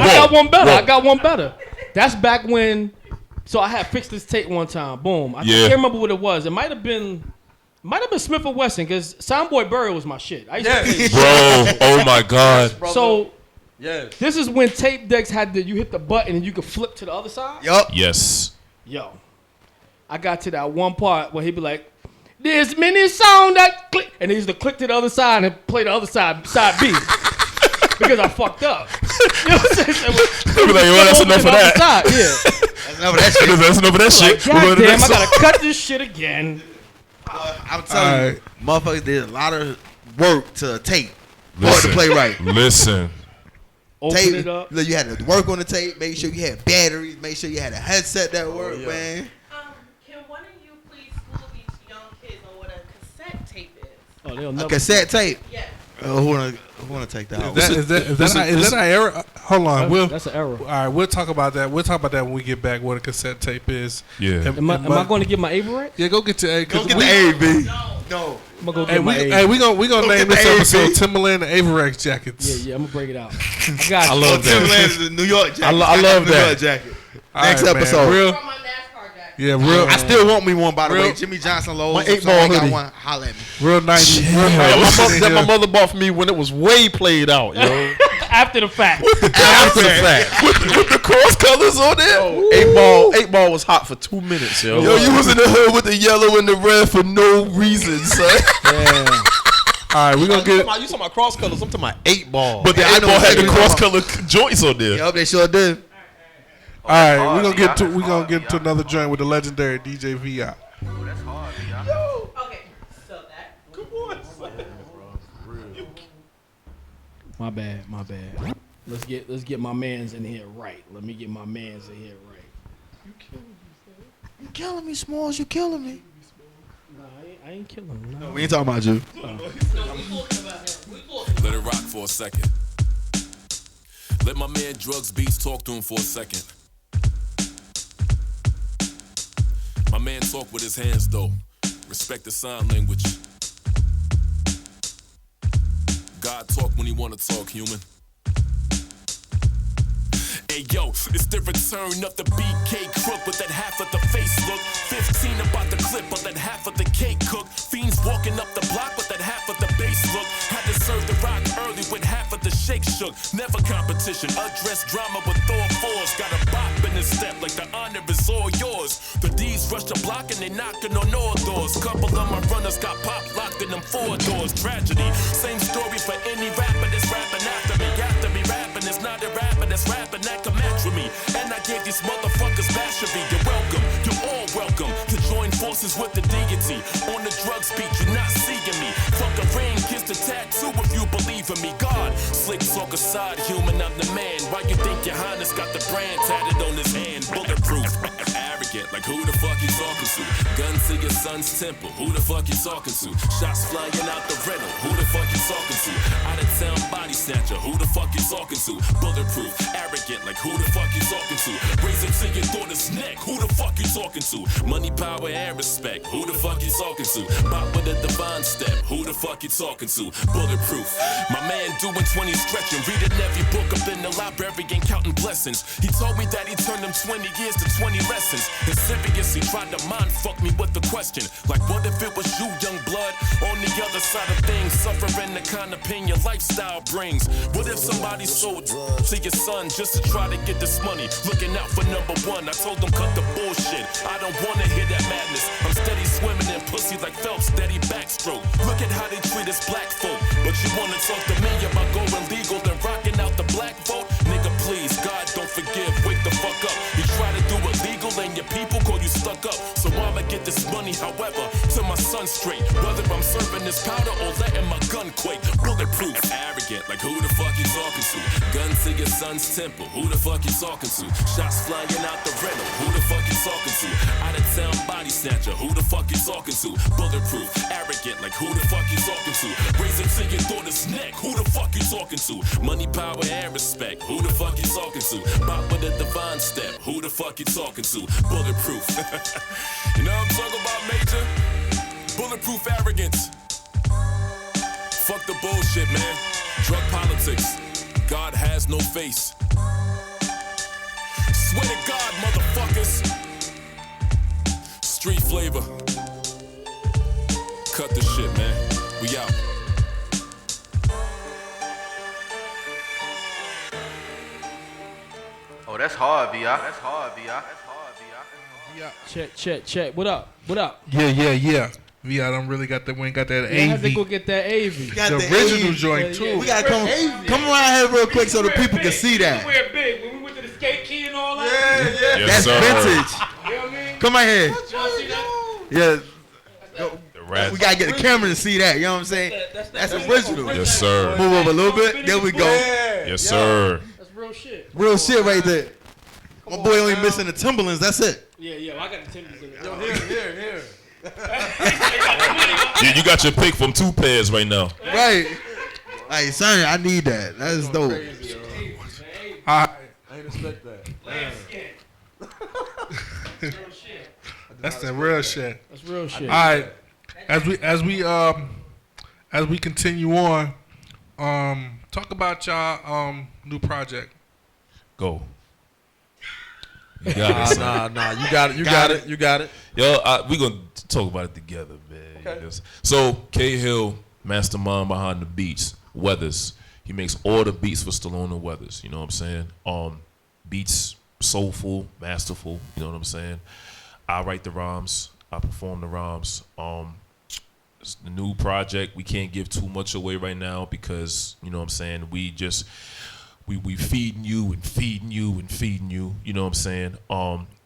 I got one better. I got one better. That's back when. So I had fixed this tape one time. Boom. I can't remember what it was. It might have been Smif-N-Wessun because Soundboy Burial was my shit. I used to play bro, oh my God. So this is when tape decks had you hit the button and you could flip to the other side. Yup. Yes. Yo, I got to that one part where he'd be like, "There's many sound that click," and he used to click to the other side and play the other side B because I fucked up. You know what I'm saying? Be like, well, that's enough of that. Yeah. That's enough of that shit. That's enough of that shit. God damn, I gotta cut this shit again. I'm telling you, motherfuckers did a lot of work to a tape for it to play right. Listen. Open Tape, it up. you had to work on the tape, make sure you had batteries, make sure you had a headset that worked, man. Can one of you please school these young kids on what a cassette tape is? Oh, they'll A never. cassette tape. Yes. Who wanna take that out? Is that an error? Hold on, That's an error. All right, we'll talk about that. We'll talk about that when we get back. What a cassette tape is. Yeah. Am I going to get my Averex? Yeah, go get your A. Go get the A, B. No. I'm gonna go get my Hey, we gonna name this episode Timberland and Averex jackets. Yeah, I'm gonna break it out. I got I you. love that. Timberland is a New York jacket. I love New that. York jacket. All Next right, man. episode. Real, yeah, real. I still want me one, by the Real- way. Jimmy Johnson Lowe's. My I'm 8 sorry, I ball got hoodie. one. Holla at me. Real 90s. that my mother bought for me when it was way played out, yo. After the fact. After the fact. With the cross colors on there. 8 ball was hot for 2 minutes, yo. Yo, you was in the hood with the yellow and the red for no reason, son. Yeah. All right, we gonna get. You talking about cross colors? I'm talking about 8 ball. But the Yeah, I 8 know ball had the exactly cross what color joints on there. Yup, they sure did. All right, we gonna get to another joint with the legendary DJ VI. That's hard. My bad. Let's get my mans in here right. Let me get my mans in here right. You killing me, Smalls. You killing me. Nah, I ain't killing him. No. We ain't talking about you. Let it rock for a second. Let my man Drugs Beats talk to him for a second. My man talk with his hands though. Respect the sign language. God talk when he wanna talk, human. Hey yo, it's the return of the BK crook with that half of the face look. 15 about the clip of that half of the cake cook. Fiends walking up the block with that half of the bass look. Had to serve the rock early with half of the shake shook. Never competition, address drama with Thor 4s. Got a bop in his step like the honor is all yours. The D's rush the block and they knocking on all doors. Couple of my runners got pop locked in them 4 doors. Tragedy, same story for any rapper that's rapping after me. After me rapping is not a rapper that's rapping that can match with me. And I gave these motherfuckers mastery. You're welcome, you're all welcome to join forces with the deity. On the drugs beat, you're not seeing me. Fuck a ring, kiss the tattoo if you believe in me. God, slick talk aside, human, I'm the man. Why you think your highness got the brand tatted on his hand? Bulletproof, arrogant, like who the fuck you talking to? Gun to your son's temple, who the fuck you talking to? Shots flying out the rental, who the fuck you talking to? Out of town body snatcher, who the fuck you talking to? Bulletproof, arrogant, like who the fuck you talking to? Raise it to your daughter's neck, who the fuck you talking to? Money, power, and respect, who the fuck you talking to? Bop with a divine step, who the fuck you talking to? Bulletproof, my man doing 20 stretching, reading every book up in the library and counting blessings. He told me that he turned them 20 years to 20 lessons. And seriously tried to mind fuck me with the question, like what if it was you, young blood, on the other side of things, suffering the kind of pain your lifestyle brings? What if somebody sold to your son just to try to get this money, looking out for number one? I told them cut the bullshit, I don't wanna hear that madness. I'm steady swimming in pussy like Phelps, steady backstroke. Look at how they treat us black folk, but you wanna talk to me about going legal and rocking out the black vote? Nigga please, God don't forgive, wake the fuck up. You try to do it legal and your people call you stuck up. So I'ma get this money however, to my son straight, whether I'm serving this powder or letting my gun quake. Bulletproof, arrogant, like who the fuck you talking to? Gun to your son's temple, who the fuck you talking to? Shots flying out the rental, who the fuck you talking to? Out of town body snatcher, who the fuck you talking to? Bulletproof, arrogant, like who the fuck you talking to? Raise it to your daughter's neck, who the fuck you talking to? Money, power, and respect, who the fuck you talking to? Bop with a divine step, who the fuck you talking to? Bulletproof, you know what I'm talking about, Major? Bulletproof arrogance. Fuck the bullshit, man. Drug politics. God has no face. Swear to God, motherfuckers. Street flavor. Cut the shit, man. We out. Oh, that's hard, VI. That's hard, VI. That's hard, VI. Check. What up? Yeah. VI done really got that. We ain't got that Yeah, I had to AV. go get that AV. The original joint too. We gotta come around here real quick so the people can see that. We're big. When we went to the skate key and all that. Yeah. That's vintage. You know what I mean? Come right here. Y'all see that? Yeah. We gotta get the camera to see that. You know what I'm saying? That's original. Yes, sir. Move over a little bit. There we go. Yes, sir. That's real shit. Real shit right there. My boy only missing the Timberlands. That's it. Yeah. I got the Timbers in it. Yo, Here. Yeah, you got your pick from 2 pairs right now. Right. Hey, son, I need that. That's dope. I ain't expect that. That's that real shit. That's real shit. All right, as we continue on, talk about y'all new project. Go. You got it, son. Nah. You got it. Yo, we gonna talk about it together, man. Okay. Yes. So K Hill, mastermind behind the beats, Weathers. He makes all the beats for Stallone Weathers. You know what I'm saying? Beats soulful, masterful. You know what I'm saying? I write the rhymes. I perform the rhymes. It's the new project. We can't give too much away right now because you know what I'm saying. We feeding you and feeding you and feeding you. You know what I'm saying?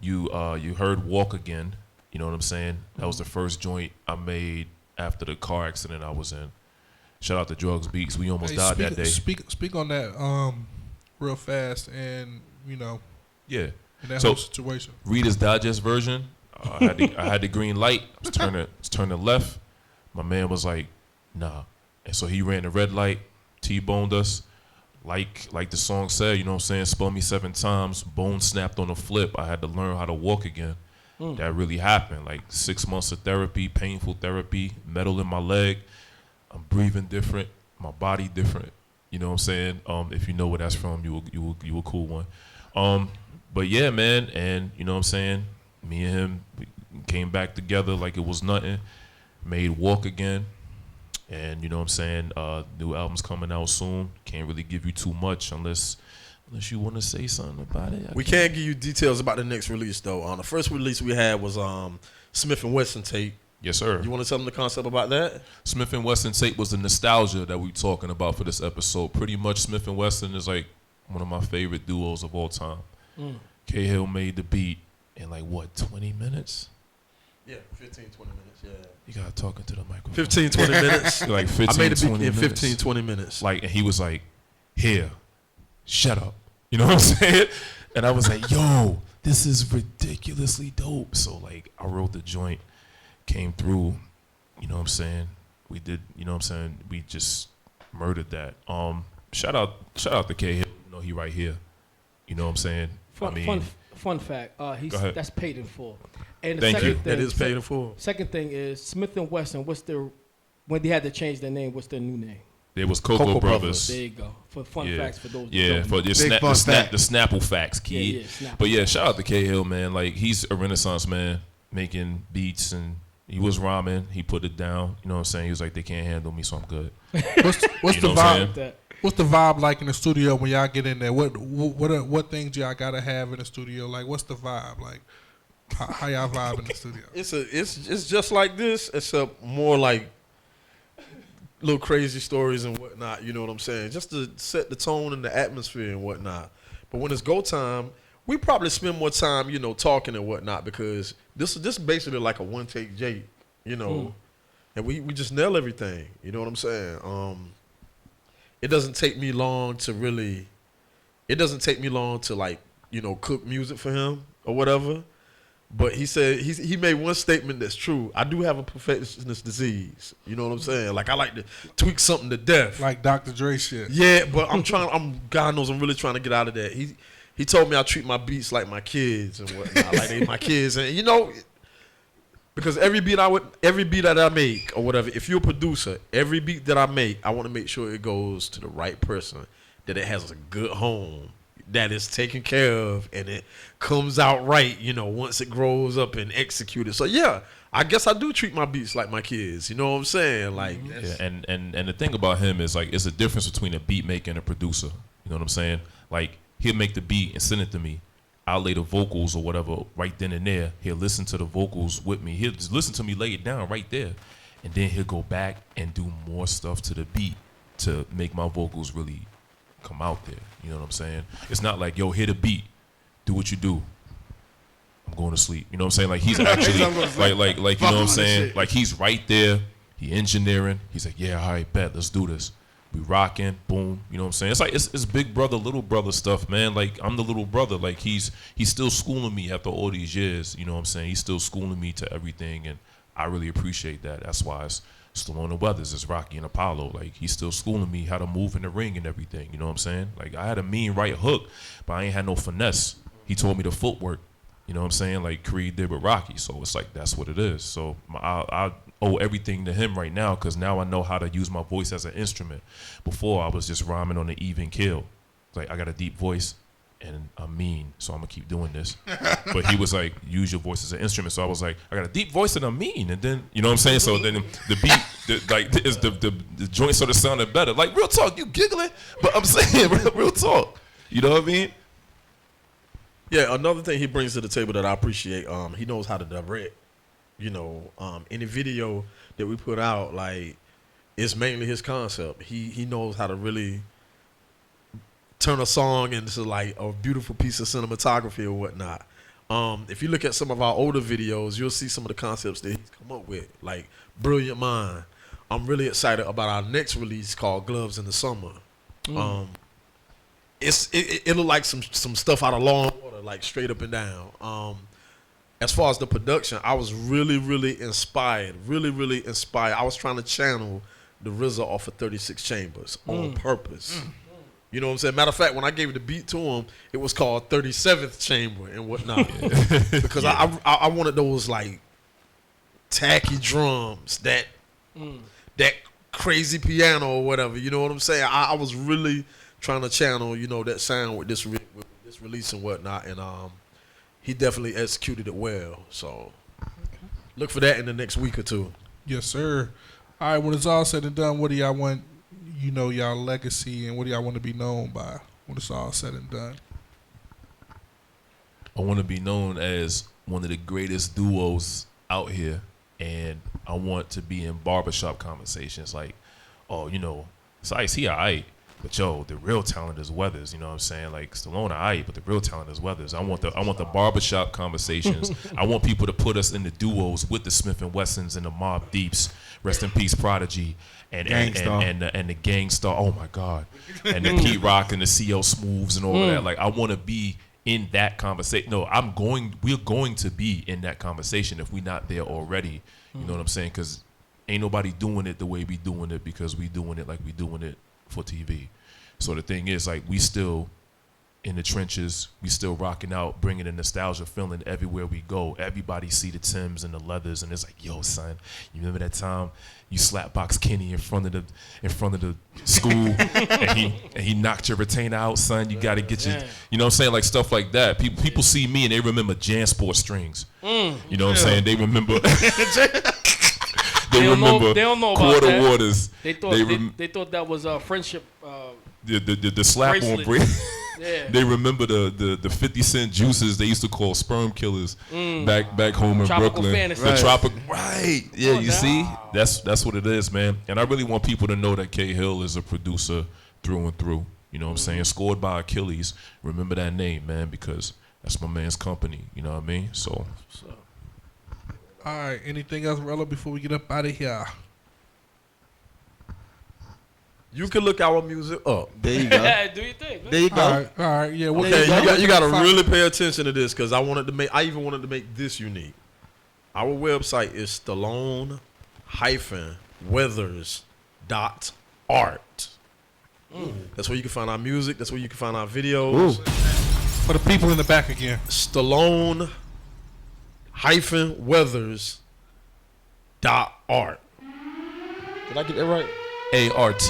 You heard Walk Again. You know what I'm saying? That was the first joint I made after the car accident I was in. Shout out to Drugs Beats. We almost Hey, died that day. Speak on that real fast, and Yeah. in that So, whole situation. Reader's Digest version. I had the green light. I was turning left. My man was like, nah. And so he ran the red light, T-boned us. Like the song said, you know what I'm saying? Spun me 7 times, bone snapped on a flip. I had to learn how to walk again. That really happened. Like 6 months of therapy, painful therapy, metal in my leg. I'm breathing different, my body different. You know what I'm saying? If you know where that's from, you a cool one. But yeah, man, and you know what I'm saying? Me and him we came back together like it was nothing. Made Walk Again. And you know what I'm saying? New album's coming out soon. Can't really give you too much unless you want to say something about it. We can't give you details about the next release though. The first release we had was Smif-N-Wessun Tape. Yes, sir. You want to tell them the concept about that? Smif-N-Wessun Tape was the nostalgia that we talking about for this episode. Pretty much Smif-N-Wessun is like one of my favorite duos of all time. K Hill made the beat in like what, 20 minutes? Yeah, 15, 20 minutes, yeah. You gotta talk into the microphone. 15, 20 minutes. Like 15, I made a beat 20 in minutes. 15, 20 minutes. Like, and he was like, here, shut up. You know what I'm saying? And I was like, yo, this is ridiculously dope. So like I wrote the joint, came through, you know what I'm saying? We did, you know what I'm saying? We just murdered that. Shout out to K Hill. You know, he right here. You know what I'm saying? Fun fact. That's paid in full. And the Thank second you. thing, That is paid in full. Second thing is Smif-N-Wessun. When they had to change their name, what's their new name? It was Cocoa Brothers. There you go. For fun facts for those. Yeah, for the Snapple facts, kid. Yeah, but yeah, shout out to K Hill, man. Like he's a Renaissance man, making beats, and he was rhyming. He put it down. You know what I'm saying? He was like, they can't handle me, so I'm good. What's You the know what I'm vibe? What's the vibe like in the studio when y'all get in there? What things y'all gotta have in the studio? Like, what's the vibe? Like, how y'all vibe in the studio? It's just like this, except more like little crazy stories and whatnot. You know what I'm saying? Just to set the tone and the atmosphere and whatnot. But when it's go time, we probably spend more time, talking and whatnot, because this is basically like a one take Jake, and we just nail everything. You know what I'm saying? It doesn't take me long to like, cook music for him or whatever. But he said he made one statement that's true. I do have a perfectionist disease. You know what I'm saying? Like I like to tweak something to death. Like Dr. Dre shit. Yeah, but God knows I'm really trying to get out of that. He told me I treat my beats like my kids and whatnot. Like they my kids, and because every beat that I make or whatever, if you're a producer, every beat that I make, I want to make sure it goes to the right person, that it has a good home, that is taken care of, and it comes out right, once it grows up and executed. So yeah, I guess I do treat my beats like my kids. You know what I'm saying? Like, yeah, and the thing about him is like it's a difference between a beat maker and a producer. You know what I'm saying? Like he'll make the beat and send it to me. I'll lay the vocals or whatever right then and there. He'll listen to the vocals with me. He'll just listen to me lay it down right there, and then he'll go back and do more stuff to the beat to make my vocals really come out there. You know what I'm saying? It's not like, yo, hit a beat, do what you do, I'm going to sleep. You know what I'm saying? Like he's actually like you know what I'm saying? Like he's right there. He engineering. He's like, yeah, all right, bet, let's do this. We rocking, boom. You know what I'm saying? It's like it's big brother, little brother stuff, man. Like I'm the little brother. Like he's still schooling me after all these years. You know what I'm saying? He's still schooling me to everything, and I really appreciate that. That's why it's Stallone Weathers, it's Rocky and Apollo. Like he's still schooling me how to move in the ring and everything. You know what I'm saying? Like I had a mean right hook, but I ain't had no finesse. He taught me the footwork. You know what I'm saying? Like Creed did with Rocky. So it's like that's what it is. So I owe everything to him right now, because now I know how to use my voice as an instrument. Before I was just rhyming on the even kill. Like I got a deep voice and I'm mean, so I'm gonna keep doing this. But he was like, use your voice as an instrument. So I was like, I got a deep voice and I'm mean, and then you know what I'm saying. So then the beat, the joint sort of sounded better. Like real talk, you giggling, but I'm saying real talk. You know what I mean? Yeah. Another thing he brings to the table that I appreciate, he knows how to direct. Any video that we put out, like it's mainly his concept. He knows how to really turn a song into like a beautiful piece of cinematography or whatnot. If you look at some of our older videos, you'll see some of the concepts that he's come up with, like Brilliant Mind. I'm really excited about our next release called Gloves in the Summer. It look like some stuff out of Law and Order, like straight up and down. As far as the production, I was really inspired. Really inspired. I was trying to channel the RZA off of 36 Chambers on purpose. You know what I'm saying? Matter of fact, when I gave the beat to him, it was called 37th Chamber and whatnot. Because I wanted those like tacky drums, that crazy piano or whatever. You know what I'm saying? I was really trying to channel, that sound with this release and whatnot. And he definitely executed it well. So look for that in the next week or two. Yes, sir. All right, when it's all said and done, what do y'all want, y'all legacy, and what do y'all want to be known by when it's all said and done? I want to be known as one of the greatest duos out here, and I want to be in barbershop conversations like, Precyce, he alright, but the real talent is Weathers. You know what I'm saying? Like Stallone alright, but the real talent is Weathers. I want the barbershop conversations. I want people to put us in the duos with the Smif-N-Wessuns and the Mobb Deeps. Rest in peace, Prodigy, and the Gangstar. Oh my God, and the Pete Rock and the CL Smooths and all of that. Like I want to be in that conversation. No, we're going to be in that conversation if we're not there already. You know what I'm saying? Because ain't nobody doing it the way we doing it because we doing it like we doing it for TV. So the thing is, like, we still in the trenches, we still rocking out, bringing the nostalgia feeling everywhere we go. Everybody see the Timbs and the leathers, and it's like, yo, son, you remember that time you slapbox Kenny in front of the school, and he knocked your retainer out, son? You got to get your, you know what I'm saying, like stuff like that. People see me and they remember JanSport strings. You know what I'm saying? They remember. They don't know about that. Waters. They thought that was a friendship. The slap on bracelet. Yeah. They remember the 50 cent juices they used to call sperm killers back home in Tropical Brooklyn. Fantasy. The tropical, right? Yeah, you see, that's what it is, man. And I really want people to know that K Hill is a producer through and through. You know what I'm saying? Scored by Achilles. Remember that name, man, because that's my man's company. You know what I mean? So. All right. Anything else, Rella, before we get up out of here? You can look our music up. There you go. Do you think? There you go. All right. Yeah. Okay. You got to really pay attention to this because I even wanted to make this unique. Our website is Stallone-Weathers.art. That's where you can find our music. That's where you can find our videos. For the people in the back again. Stallone-Weathers.art. Did I get that right? ART,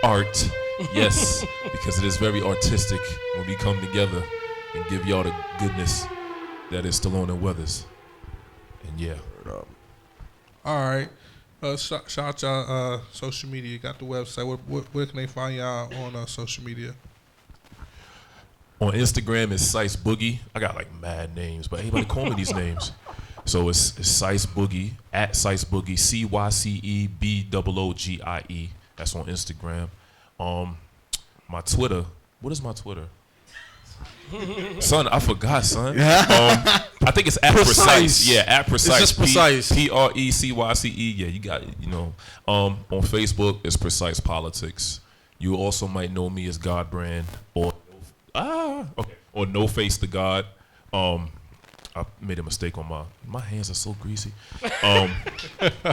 art. Yes, because it is very artistic when we come together and give y'all the goodness that is Stallone and Weathers. And yeah. All right. Shout out y'all social media. Got the website. Where can they find y'all on social media? On Instagram is Cyce Boogie. I got like mad names, but anybody call me these names. So it's Cyce Boogie, at Cyce Boogie, CYCEBOOGIE. That's on Instagram. My Twitter. What is my Twitter? Son, I forgot, son. I think it's at Precyce. Yeah, at Precyce. It's just Precyce. Precyce. Yeah, you got it. You know. On Facebook, it's Precyce Politix. You also might know me as Godbrand or No Face to God. I made a mistake on my hands are so greasy.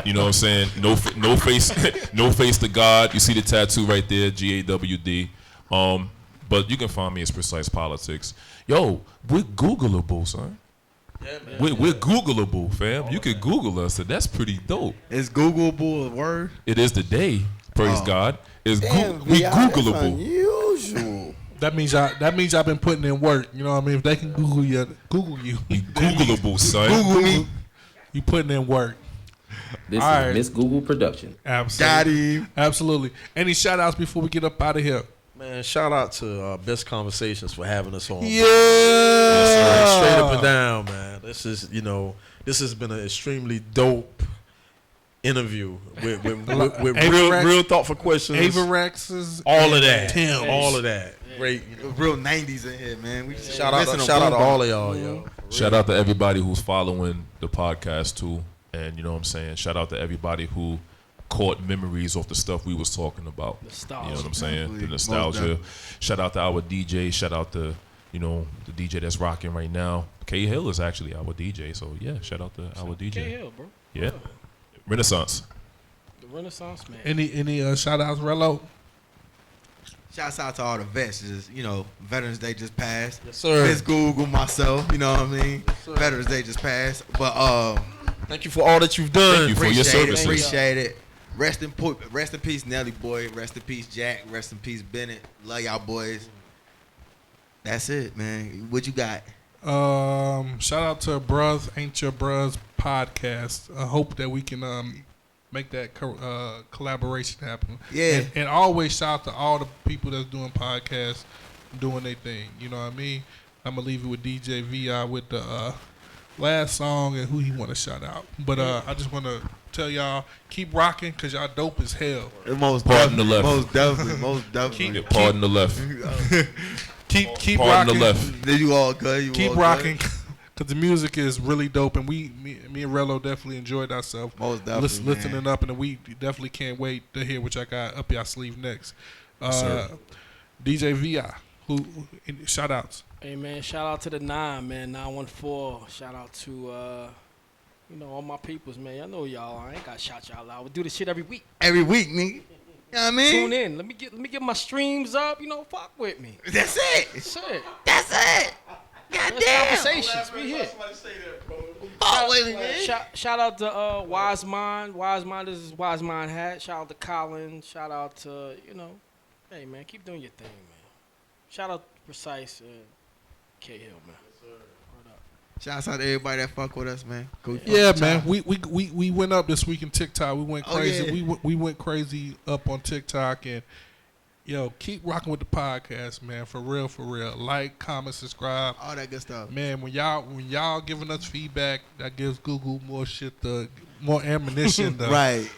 You know what I'm saying? No face to God. You see the tattoo right there, GAWD. But you can find me as Precyce Politix. Yo, we're Googleable, son. Yeah, man. We're Googleable, fam. You can Google us, and that's pretty dope. Is Googleable a word? It is today. Praise God. It's we Googleable. Unusual. That means I've been putting in work. You know what I mean? If they can Google you. You Googleable, son. Google me. You putting in work. This All is right. Miss Google Production. Absolutely. Absolutely. Any shout outs before we get up out of here? Man, shout out to Best Conversations for having us on. Yeah. Straight up and down, man. This has been an extremely dope interview with real thoughtful questions. Avarexes. All of that. Tim. All of that. Great. Real 90s in here, man. We shout out to all of y'all, yo. Shout out to everybody who's following the podcast too. And you know what I'm saying? Shout out to everybody who caught memories off the stuff we was talking about. Nostalgia. You know what I'm saying? Definitely. The nostalgia. Most Shout out to our DJ. Shout out to, you know, the DJ that's rocking right now. K Hill is actually our DJ. So yeah, shout out to our DJ. K Hill, bro. Yeah. Renaissance. The Renaissance man. Any shout outs, Rello? Shouts out to all the vets. Just, you know, Veterans Day just passed. Yes, sir. Miss Google, myself, you know what I mean? Veterans Day just passed. But thank you for all that you've done. Thank you for your services. Appreciate it. Rest in peace, Nelly boy. Rest in peace, Jack. Rest in peace, Bennett. Love y'all boys. That's it, man. What you got? Shout out to Bruhs Ain't Your Bruhs podcast. I hope that we can make that collaboration happen. Yeah. And always shout out to all the people that's doing podcasts, doing their thing. You know what I mean? I'm going to leave it with DJ VI with the last song and who he want to shout out. But I just want to tell y'all, keep rocking because y'all dope as hell. Pardon the left. Most definitely. Pardon the left. Keep Pardon rocking. the left. Then you all good. Keep rocking. Because the music is really dope, and me and Rello definitely enjoyed ourselves. Most definitely, listening up, and we definitely can't wait to hear what y'all got up your sleeve next. DJ VI, who shout outs. Hey man, shout out to the 914. Shout out to you know, all my peoples, man. I know y'all. I ain't got to shout y'all out. We do this shit every week. Every week, nigga. You know what I mean? Tune in. Let me get my streams up. You know, fuck with me. That's it. That's it. That's it. Goddamn. Conversations. We here. Shout out to Wise Mind. Wise Mind is his Wise Mind hat. Shout out to Colin. Shout out to, you know, hey man, keep doing your thing, man. Shout out to Precyce and K Hill, man. Shouts out to everybody that fuck with us, man. Yeah, man. We went up this week in TikTok. We went crazy. Yeah. We went crazy up on TikTok, and yo, keep rocking with the podcast, man. For real, for real. Like, comment, subscribe, all that good stuff, man. When y'all giving us feedback, that gives Google more more ammunition, to, right?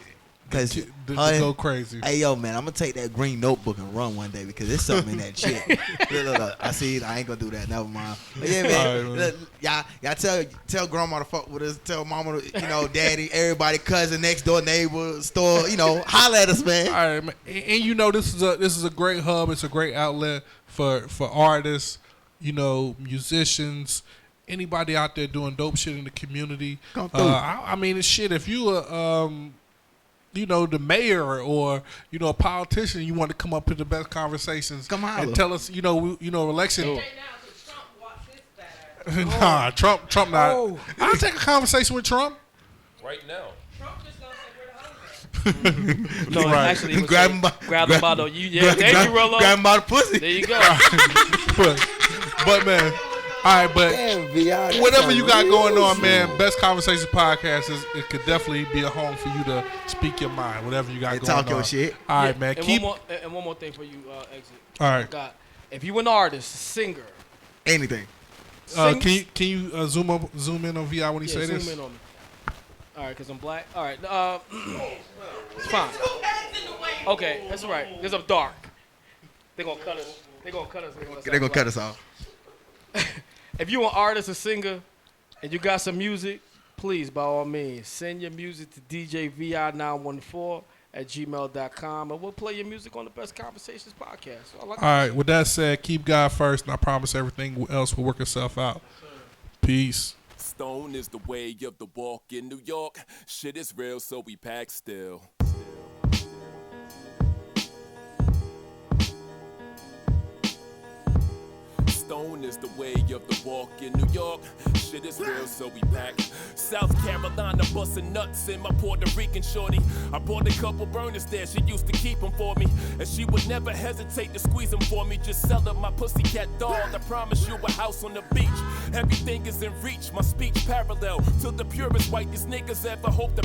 Because to go crazy. Hey, yo, man, I'm gonna take that green notebook and run one day because there's something in that shit. Look, I see it. I ain't gonna do that. Never mind. But yeah, man. Right, man. Y'all tell grandma to fuck with us. Tell mama, you know, daddy, everybody, cousin, next door neighbor, store. You know, holler at us, man. All right, man. And you know, this is a great hub. It's a great outlet for artists. You know, musicians. Anybody out there doing dope shit in the community. Come through. I mean, shit. If you you know, the mayor or, you know, a politician, you want to come up to the best conversations and tell us, you know, election. Nah, Trump not. I'll take a conversation with Trump. Right now. No, right. actually, it was grab him by the thank you, Rollo. Grab him by the pussy. There you go. but man, all right, but damn, whatever you got going on, man, Best Conversations Podcast it could definitely be a home for you to speak your mind, whatever you got going on. Talk your shit. All right, man. And one more thing for you, exit. All right. God, if you an artist, singer, anything. Can you zoom in on VI when he say this? Zoom in on me. All right, because I'm black. All right. It's fine. Okay, that's all right. Because I'm dark. They're going to cut us. They're going to cut us. They're going to cut us off. If you're an artist or singer and you got some music, please, by all means, send your music to djvi914@gmail.com, and we'll play your music on the Best Conversations podcast. All right, with that said, keep God first, and I promise everything else will work itself out. Peace. Stone is the way of the walk in New York. Shit is real, so we pack still. Stone is the way of the walk in New York. Shit is real, so we pack. South Carolina bustin' nuts in my Puerto Rican shorty. I bought a couple burners there, she used to keep them for me. And she would never hesitate to squeeze them for me. Just sell her my pussycat doll, I promise you a house on the beach. Everything is in reach, my speech parallel to the purest white these niggas ever hope to